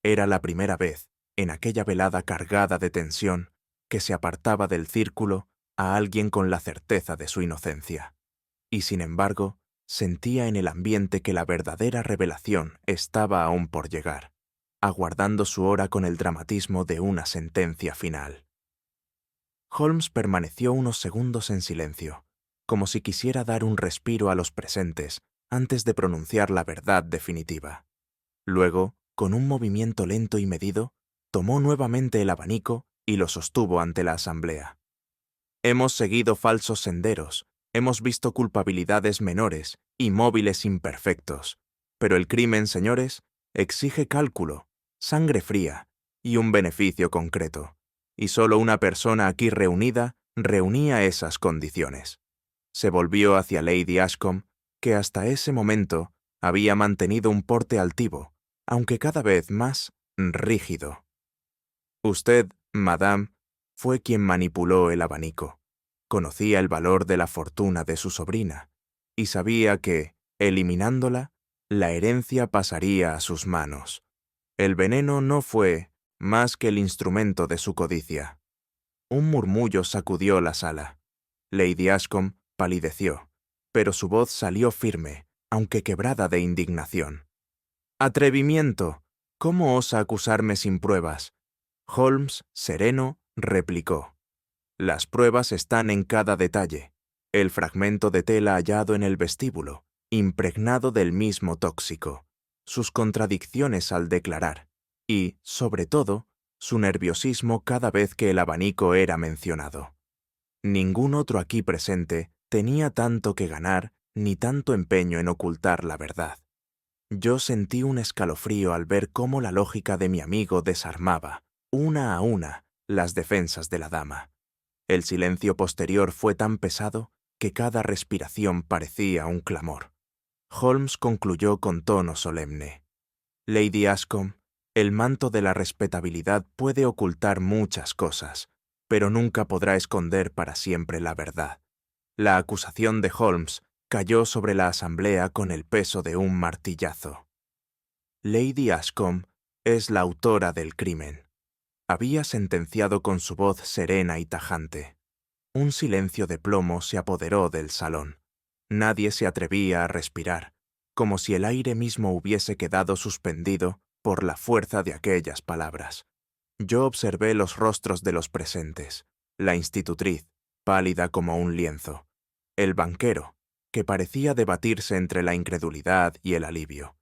Era la primera vez, en aquella velada cargada de tensión, que se apartaba del círculo a alguien con la certeza de su inocencia. Y sin embargo, sentía en el ambiente que la verdadera revelación estaba aún por llegar, aguardando su hora con el dramatismo de una sentencia final. Holmes permaneció unos segundos en silencio, como si quisiera dar un respiro a los presentes antes de pronunciar la verdad definitiva. Luego, con un movimiento lento y medido, tomó nuevamente el abanico y lo sostuvo ante la asamblea. Hemos seguido falsos senderos, hemos visto culpabilidades menores y móviles imperfectos, pero el crimen, señores, exige cálculo, sangre fría y un beneficio concreto, y solo una persona aquí reunida reunía esas condiciones. Se volvió hacia Lady Ashcombe, que hasta ese momento había mantenido un porte altivo, aunque cada vez más rígido. Usted, madame, fue quien manipuló el abanico. Conocía el valor de la fortuna de su sobrina y sabía que, eliminándola, la herencia pasaría a sus manos. El veneno no fue más que el instrumento de su codicia. Un murmullo sacudió la sala. Lady Ashcombe palideció, pero su voz salió firme, aunque quebrada de indignación. «¡Atrevimiento! ¿Cómo osa acusarme sin pruebas?». Holmes, sereno, replicó. «Las pruebas están en cada detalle. El fragmento de tela hallado en el vestíbulo, impregnado del mismo tóxico, sus contradicciones al declarar y, sobre todo, su nerviosismo cada vez que el abanico era mencionado. Ningún otro aquí presente tenía tanto que ganar ni tanto empeño en ocultar la verdad. Yo sentí un escalofrío al ver cómo la lógica de mi amigo desarmaba, una a una, las defensas de la dama. El silencio posterior fue tan pesado que cada respiración parecía un clamor. Holmes concluyó con tono solemne. «Lady Ashcombe, el manto de la respetabilidad puede ocultar muchas cosas, pero nunca podrá esconder para siempre la verdad». La acusación de Holmes cayó sobre la asamblea con el peso de un martillazo. Lady Ashcombe es la autora del crimen. Había sentenciado con su voz serena y tajante. Un silencio de plomo se apoderó del salón. Nadie se atrevía a respirar, como si el aire mismo hubiese quedado suspendido por la fuerza de aquellas palabras. Yo observé los rostros de los presentes, la institutriz, pálida como un lienzo, el banquero, que parecía debatirse entre la incredulidad y el alivio,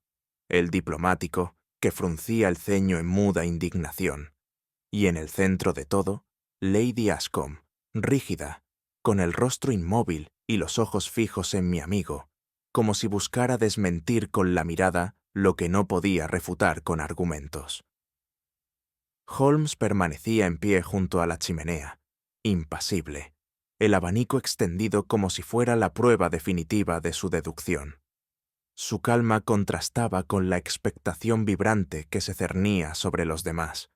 el diplomático, que fruncía el ceño en muda indignación, y en el centro de todo, Lady Ashcombe, rígida, con el rostro inmóvil y los ojos fijos en mi amigo, como si buscara desmentir con la mirada lo que no podía refutar con argumentos. Holmes permanecía en pie junto a la chimenea, impasible, el abanico extendido como si fuera la prueba definitiva de su deducción. Su calma contrastaba con la expectación vibrante que se cernía sobre los demás.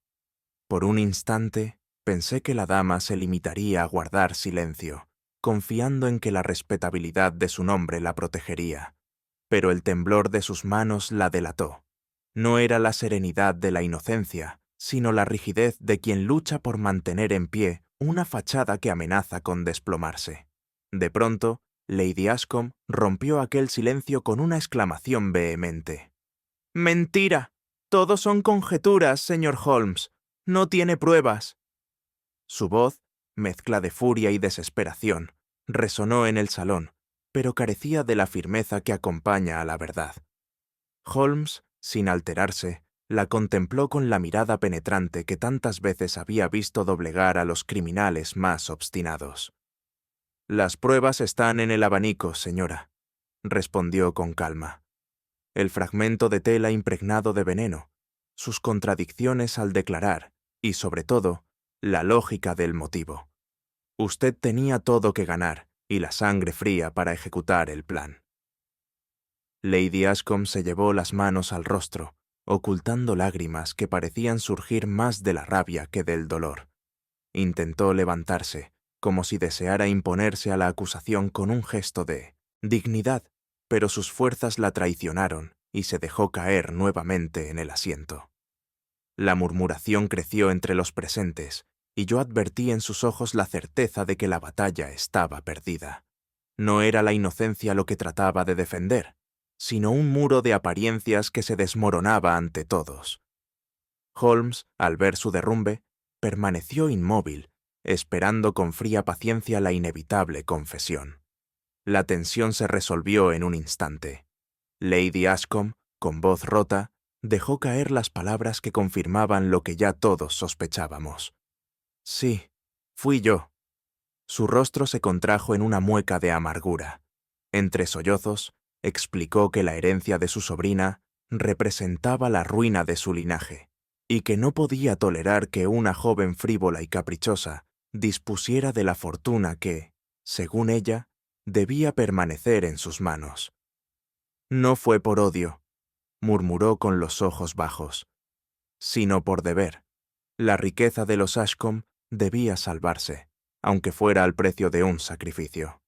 Por un instante pensé que la dama se limitaría a guardar silencio, confiando en que la respetabilidad de su nombre la protegería. Pero el temblor de sus manos la delató. No era la serenidad de la inocencia, sino la rigidez de quien lucha por mantener en pie una fachada que amenaza con desplomarse. De pronto, Lady Ashcombe rompió aquel silencio con una exclamación vehemente. «¡Mentira! Todo son conjeturas, señor Holmes. No tiene pruebas». Su voz, mezcla de furia y desesperación, resonó en el salón, pero carecía de la firmeza que acompaña a la verdad. Holmes, sin alterarse, la contempló con la mirada penetrante que tantas veces había visto doblegar a los criminales más obstinados. «Las pruebas están en el abanico, señora», respondió con calma. «El fragmento de tela impregnado de veneno, sus contradicciones al declarar y, sobre todo, la lógica del motivo. Usted tenía todo que ganar y la sangre fría para ejecutar el plan». Lady Ashcombe se llevó las manos al rostro, ocultando lágrimas que parecían surgir más de la rabia que del dolor. Intentó levantarse, como si deseara imponerse a la acusación con un gesto de dignidad, pero sus fuerzas la traicionaron y se dejó caer nuevamente en el asiento. La murmuración creció entre los presentes, y yo advertí en sus ojos la certeza de que la batalla estaba perdida. No era la inocencia lo que trataba de defender, sino un muro de apariencias que se desmoronaba ante todos. Holmes, al ver su derrumbe, permaneció inmóvil, esperando con fría paciencia la inevitable confesión. La tensión se resolvió en un instante. Lady Ashcombe, con voz rota, dejó caer las palabras que confirmaban lo que ya todos sospechábamos. Sí, fui yo. Su rostro se contrajo en una mueca de amargura. Entre sollozos, explicó que la herencia de su sobrina representaba la ruina de su linaje, y que no podía tolerar que una joven frívola y caprichosa dispusiera de la fortuna que, según ella, debía permanecer en sus manos. No fue por odio, murmuró con los ojos bajos, sino por deber. La riqueza de los Ashcombe debía salvarse, aunque fuera al precio de un sacrificio.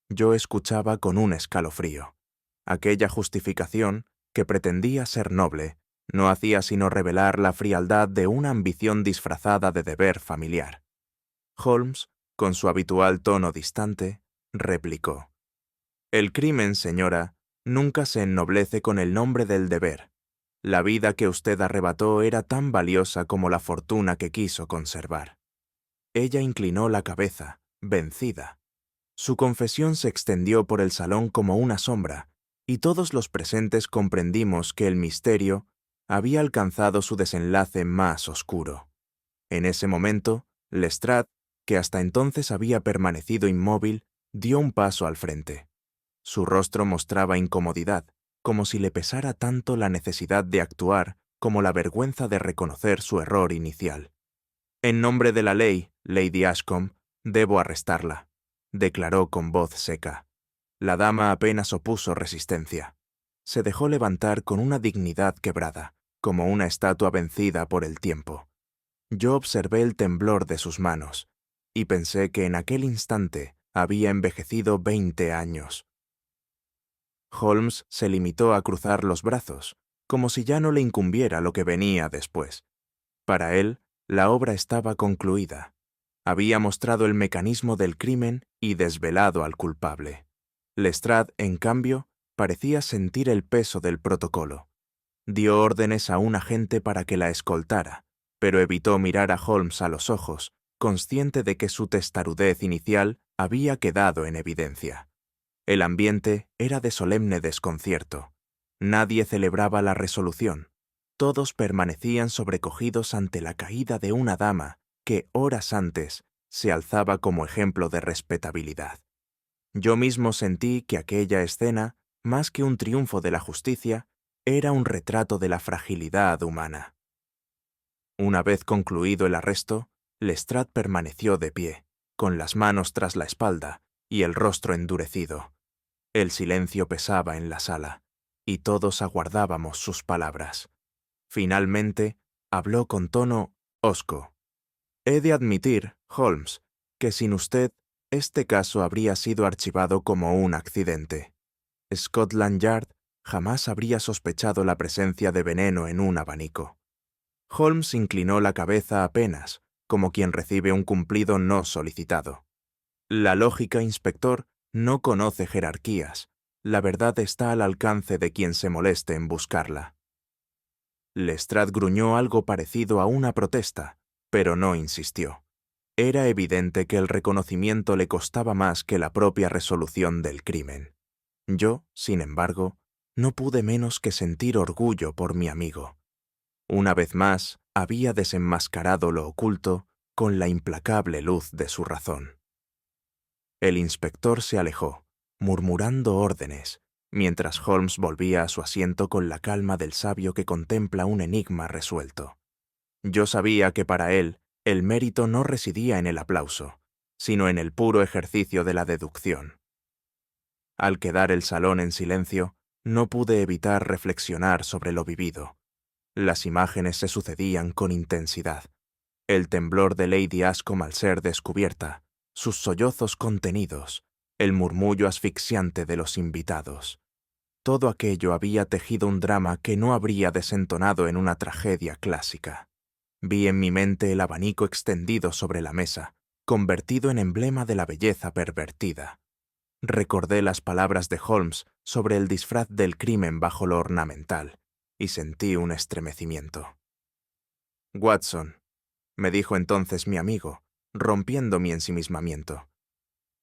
Yo escuchaba con un escalofrío. Aquella justificación, que pretendía ser noble, no hacía sino revelar la frialdad de una ambición disfrazada de deber familiar. Holmes, con su habitual tono distante, replicó: «El crimen, señora, nunca se ennoblece con el nombre del deber. La vida que usted arrebató era tan valiosa como la fortuna que quiso conservar». Ella inclinó la cabeza, vencida. Su confesión se extendió por el salón como una sombra, y todos los presentes comprendimos que el misterio había alcanzado su desenlace más oscuro. En ese momento, Lestrade, que hasta entonces había permanecido inmóvil, dio un paso al frente. Su rostro mostraba incomodidad, como si le pesara tanto la necesidad de actuar como la vergüenza de reconocer su error inicial. «En nombre de la ley, Lady Ashcombe, debo arrestarla», declaró con voz seca. La dama apenas opuso resistencia. Se dejó levantar con una dignidad quebrada, como una estatua vencida por el tiempo. Yo observé el temblor de sus manos, y pensé que en aquel instante había envejecido 20 años. Holmes se limitó a cruzar los brazos, como si ya no le incumbiera lo que venía después. Para él, la obra estaba concluida. Había mostrado el mecanismo del crimen y desvelado al culpable. Lestrade, en cambio, parecía sentir el peso del protocolo. Dio órdenes a un agente para que la escoltara, pero evitó mirar a Holmes a los ojos, consciente de que su testarudez inicial había quedado en evidencia. El ambiente era de solemne desconcierto. Nadie celebraba la resolución. Todos permanecían sobrecogidos ante la caída de una dama que, horas antes, se alzaba como ejemplo de respetabilidad. Yo mismo sentí que aquella escena, más que un triunfo de la justicia, era un retrato de la fragilidad humana. Una vez concluido el arresto, Lestrade permaneció de pie, con las manos tras la espalda y el rostro endurecido. El silencio pesaba en la sala, y todos aguardábamos sus palabras. Finalmente, habló con tono hosco. «He de admitir, Holmes, que sin usted, este caso habría sido archivado como un accidente. Scotland Yard jamás habría sospechado la presencia de veneno en un abanico». Holmes inclinó la cabeza apenas, como quien recibe un cumplido no solicitado. «La lógica, inspector, no conoce jerarquías. La verdad está al alcance de quien se moleste en buscarla». Lestrade gruñó algo parecido a una protesta, pero no insistió. Era evidente que el reconocimiento le costaba más que la propia resolución del crimen. Yo, sin embargo, no pude menos que sentir orgullo por mi amigo. Una vez más, había desenmascarado lo oculto con la implacable luz de su razón. El inspector se alejó, murmurando órdenes, mientras Holmes volvía a su asiento con la calma del sabio que contempla un enigma resuelto. Yo sabía que para él el mérito no residía en el aplauso, sino en el puro ejercicio de la deducción. Al quedar el salón en silencio, no pude evitar reflexionar sobre lo vivido. Las imágenes se sucedían con intensidad. El temblor de Lady Ashcombe al ser descubierta, sus sollozos contenidos, el murmullo asfixiante de los invitados. Todo aquello había tejido un drama que no habría desentonado en una tragedia clásica. Vi en mi mente el abanico extendido sobre la mesa, convertido en emblema de la belleza pervertida. Recordé las palabras de Holmes sobre el disfraz del crimen bajo lo ornamental, y sentí un estremecimiento. «Watson», me dijo entonces mi amigo, rompiendo mi ensimismamiento.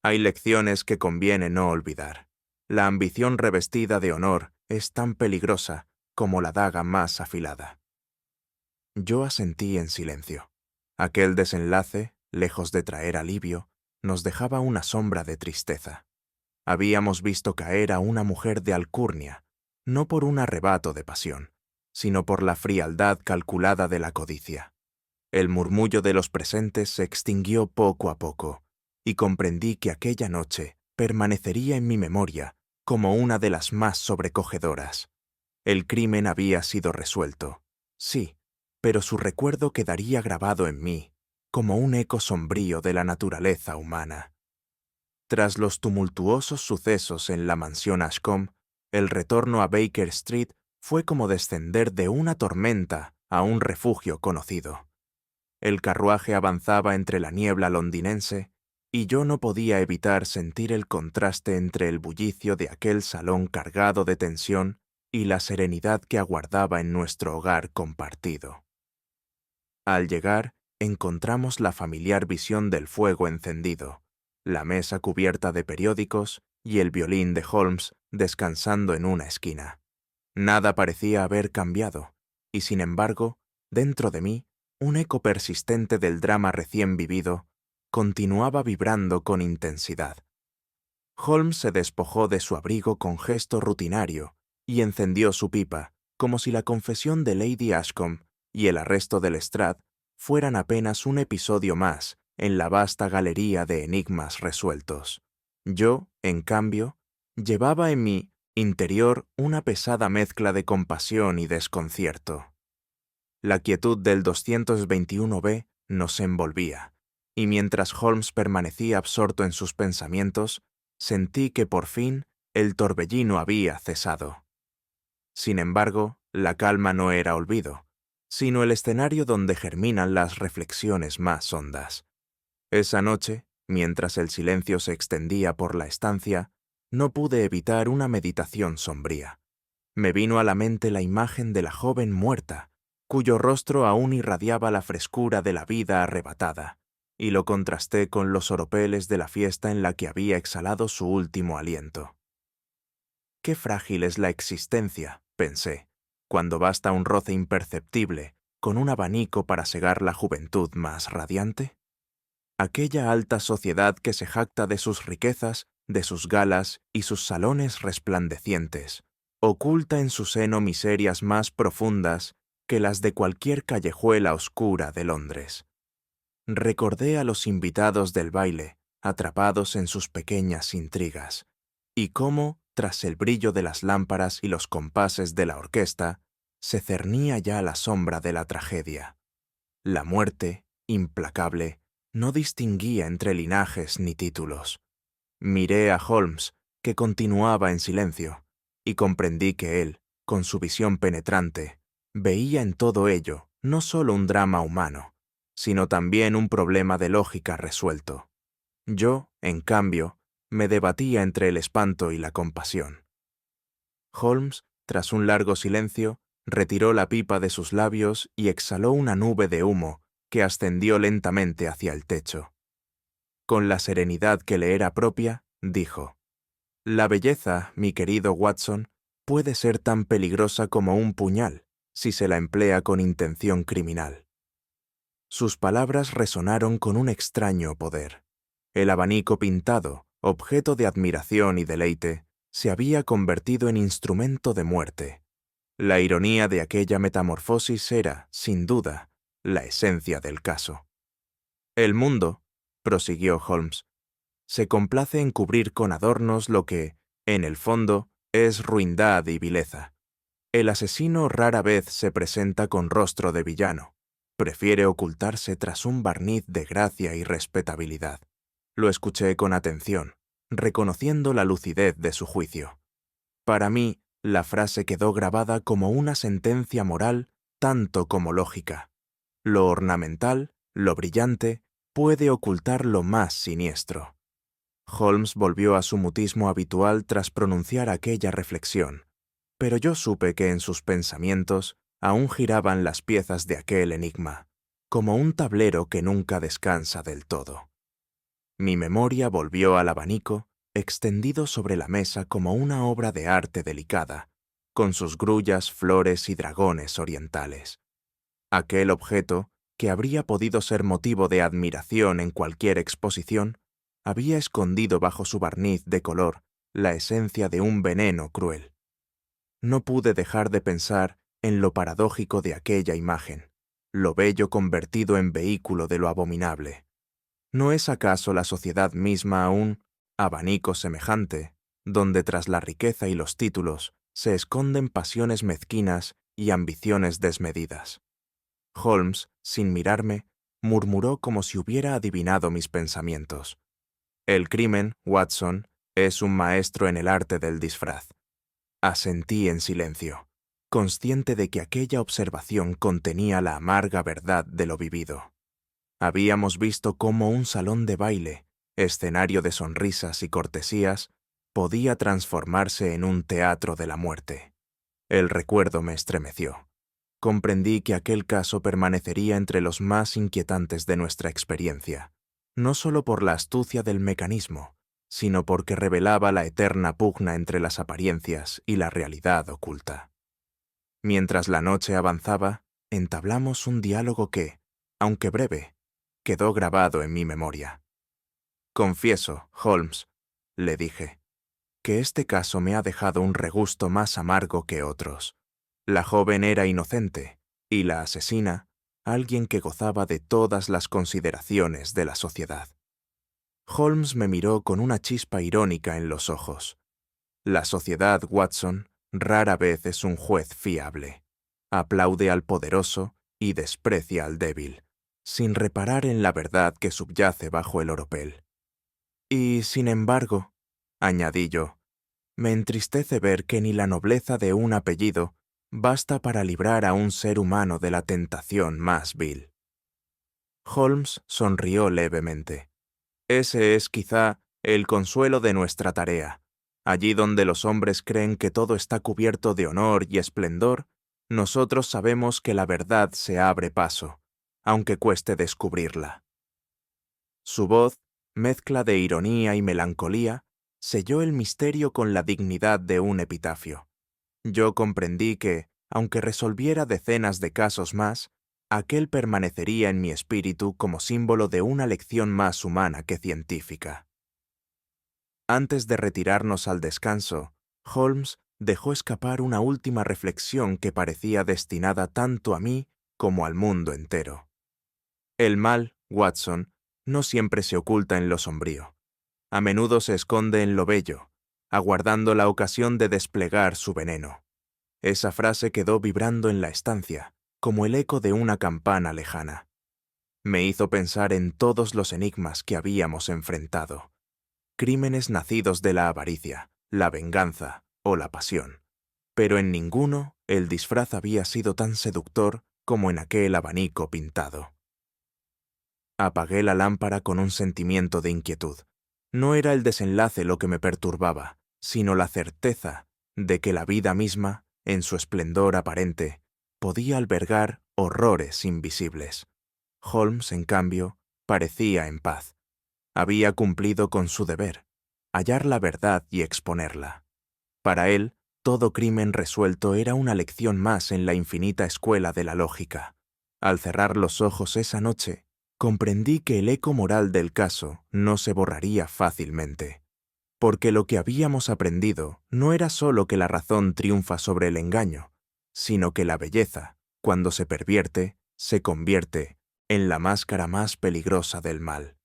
«Hay lecciones que conviene no olvidar. La ambición revestida de honor es tan peligrosa como la daga más afilada». Yo asentí en silencio. Aquel desenlace, lejos de traer alivio, nos dejaba una sombra de tristeza. Habíamos visto caer a una mujer de alcurnia, no por un arrebato de pasión, sino por la frialdad calculada de la codicia. El murmullo de los presentes se extinguió poco a poco, y comprendí que aquella noche permanecería en mi memoria como una de las más sobrecogedoras. El crimen había sido resuelto, sí, pero su recuerdo quedaría grabado en mí, como un eco sombrío de la naturaleza humana. Tras los tumultuosos sucesos en la mansión Ashcombe, el retorno a Baker Street fue como descender de una tormenta a un refugio conocido. El carruaje avanzaba entre la niebla londinense, y yo no podía evitar sentir el contraste entre el bullicio de aquel salón cargado de tensión y la serenidad que aguardaba en nuestro hogar compartido. Al llegar, encontramos la familiar visión del fuego encendido, la mesa cubierta de periódicos y el violín de Holmes descansando en una esquina. Nada parecía haber cambiado, y sin embargo, dentro de mí, un eco persistente del drama recién vivido continuaba vibrando con intensidad. Holmes se despojó de su abrigo con gesto rutinario y encendió su pipa, como si la confesión de Lady Ashcombe y el arresto de Lestrade fueran apenas un episodio más en la vasta galería de enigmas resueltos. Yo, en cambio, llevaba en mi interior una pesada mezcla de compasión y desconcierto. La quietud del 221B nos envolvía, y mientras Holmes permanecía absorto en sus pensamientos, sentí que por fin el torbellino había cesado. Sin embargo, la calma no era olvido, sino el escenario donde germinan las reflexiones más hondas. Esa noche, mientras el silencio se extendía por la estancia, no pude evitar una meditación sombría. Me vino a la mente la imagen de la joven muerta, cuyo rostro aún irradiaba la frescura de la vida arrebatada, y lo contrasté con los oropeles de la fiesta en la que había exhalado su último aliento. Qué frágil es la existencia, pensé, cuando basta un roce imperceptible con un abanico para cegar la juventud más radiante. Aquella alta sociedad que se jacta de sus riquezas, de sus galas y sus salones resplandecientes, oculta en su seno miserias más profundas que las de cualquier callejuela oscura de Londres. Recordé a los invitados del baile, atrapados en sus pequeñas intrigas, y cómo, tras el brillo de las lámparas y los compases de la orquesta, se cernía ya la sombra de la tragedia. La muerte, implacable, no distinguía entre linajes ni títulos. Miré a Holmes, que continuaba en silencio, y comprendí que él, con su visión penetrante, veía en todo ello no solo un drama humano, sino también un problema de lógica resuelto. Yo, en cambio, me debatía entre el espanto y la compasión. Holmes, tras un largo silencio, retiró la pipa de sus labios y exhaló una nube de humo que ascendió lentamente hacia el techo. Con la serenidad que le era propia, dijo: «La belleza, mi querido Watson, puede ser tan peligrosa como un puñal si se la emplea con intención criminal». Sus palabras resonaron con un extraño poder. El abanico pintado, objeto de admiración y deleite, se había convertido en instrumento de muerte. La ironía de aquella metamorfosis era, sin duda, la esencia del caso. «El mundo», prosiguió Holmes, «se complace en cubrir con adornos lo que, en el fondo, es ruindad y vileza. El asesino rara vez se presenta con rostro de villano. Prefiere ocultarse tras un barniz de gracia y respetabilidad». Lo escuché con atención, reconociendo la lucidez de su juicio. Para mí, la frase quedó grabada como una sentencia moral tanto como lógica. Lo ornamental, lo brillante, puede ocultar lo más siniestro. Holmes volvió a su mutismo habitual tras pronunciar aquella reflexión, pero yo supe que en sus pensamientos aún giraban las piezas de aquel enigma, como un tablero que nunca descansa del todo. Mi memoria volvió al abanico, extendido sobre la mesa como una obra de arte delicada, con sus grullas, flores y dragones orientales. Aquel objeto, que habría podido ser motivo de admiración en cualquier exposición, había escondido bajo su barniz de color la esencia de un veneno cruel. No pude dejar de pensar en lo paradójico de aquella imagen, lo bello convertido en vehículo de lo abominable. ¿No es acaso la sociedad misma un abanico semejante, donde tras la riqueza y los títulos se esconden pasiones mezquinas y ambiciones desmedidas? Holmes, sin mirarme, murmuró como si hubiera adivinado mis pensamientos. El crimen, Watson, es un maestro en el arte del disfraz. Asentí en silencio, consciente de que aquella observación contenía la amarga verdad de lo vivido. Habíamos visto cómo un salón de baile, escenario de sonrisas y cortesías, podía transformarse en un teatro de la muerte. El recuerdo me estremeció. Comprendí que aquel caso permanecería entre los más inquietantes de nuestra experiencia, no solo por la astucia del mecanismo, sino porque revelaba la eterna pugna entre las apariencias y la realidad oculta. Mientras la noche avanzaba, entablamos un diálogo que, aunque breve, quedó grabado en mi memoria. «Confieso, Holmes», le dije, «que este caso me ha dejado un regusto más amargo que otros. La joven era inocente, y la asesina, alguien que gozaba de todas las consideraciones de la sociedad». Holmes me miró con una chispa irónica en los ojos. La sociedad, Watson, rara vez es un juez fiable. Aplaude al poderoso y desprecia al débil, sin reparar en la verdad que subyace bajo el oropel. Y, sin embargo, añadí yo, me entristece ver que ni la nobleza de un apellido basta para librar a un ser humano de la tentación más vil. Holmes sonrió levemente. Ese es, quizá, el consuelo de nuestra tarea. Allí donde los hombres creen que todo está cubierto de honor y esplendor, nosotros sabemos que la verdad se abre paso, aunque cueste descubrirla. Su voz, mezcla de ironía y melancolía, selló el misterio con la dignidad de un epitafio. Yo comprendí que, aunque resolviera decenas de casos más, aquel permanecería en mi espíritu como símbolo de una lección más humana que científica. Antes de retirarnos al descanso, Holmes dejó escapar una última reflexión que parecía destinada tanto a mí como al mundo entero. El mal, Watson, no siempre se oculta en lo sombrío. A menudo se esconde en lo bello, aguardando la ocasión de desplegar su veneno. Esa frase quedó vibrando en la estancia, como el eco de una campana lejana. Me hizo pensar en todos los enigmas que habíamos enfrentado. Crímenes nacidos de la avaricia, la venganza o la pasión. Pero en ninguno el disfraz había sido tan seductor como en aquel abanico pintado. Apagué la lámpara con un sentimiento de inquietud. No era el desenlace lo que me perturbaba, sino la certeza de que la vida misma, en su esplendor aparente, podía albergar horrores invisibles. Holmes, en cambio, parecía en paz. Había cumplido con su deber, hallar la verdad y exponerla. Para él, todo crimen resuelto era una lección más en la infinita escuela de la lógica. Al cerrar los ojos esa noche, comprendí que el eco moral del caso no se borraría fácilmente, porque lo que habíamos aprendido no era solo que la razón triunfa sobre el engaño, sino que la belleza, cuando se pervierte, se convierte en la máscara más peligrosa del mal.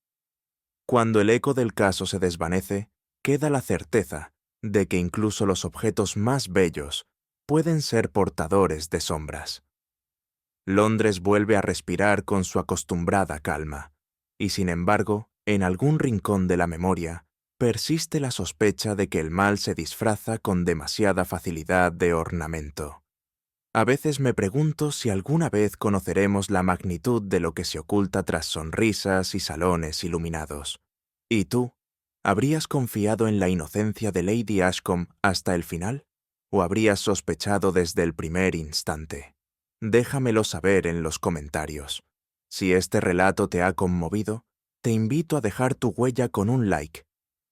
Cuando el eco del caso se desvanece, queda la certeza de que incluso los objetos más bellos pueden ser portadores de sombras. Londres vuelve a respirar con su acostumbrada calma, y sin embargo, en algún rincón de la memoria, persiste la sospecha de que el mal se disfraza con demasiada facilidad de ornamento. A veces me pregunto si alguna vez conoceremos la magnitud de lo que se oculta tras sonrisas y salones iluminados. ¿Y tú? ¿Habrías confiado en la inocencia de Lady Ashcombe hasta el final? ¿O habrías sospechado desde el primer instante? Déjamelo saber en los comentarios. Si este relato te ha conmovido, te invito a dejar tu huella con un like,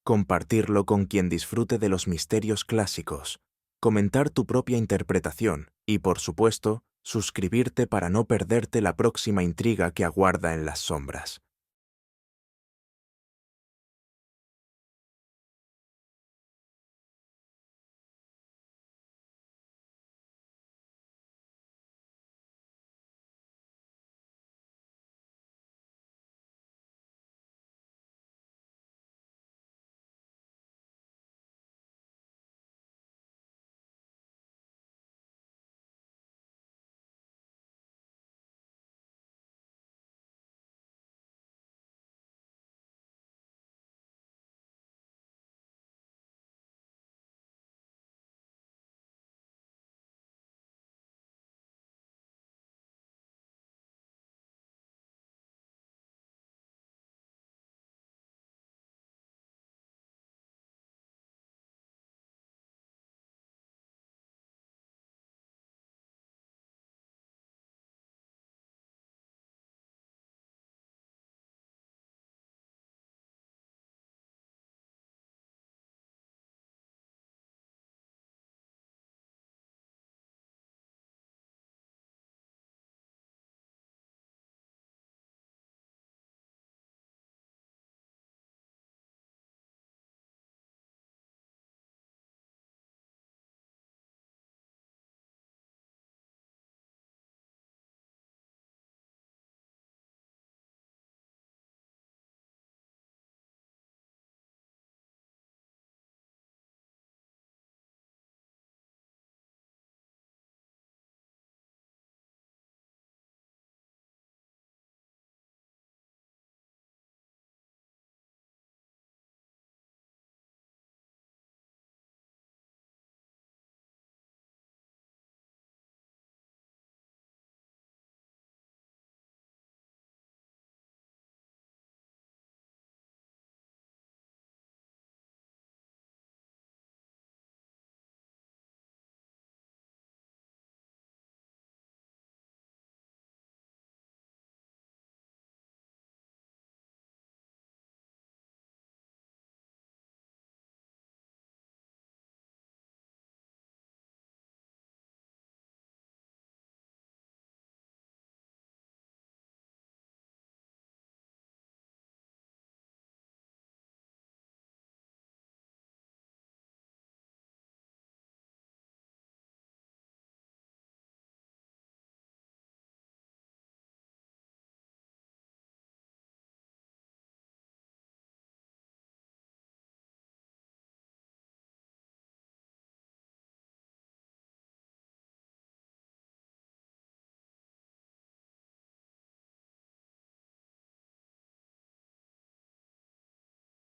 compartirlo con quien disfrute de los misterios clásicos, comentar tu propia interpretación y, por supuesto, suscribirte para no perderte la próxima intriga que aguarda en las sombras.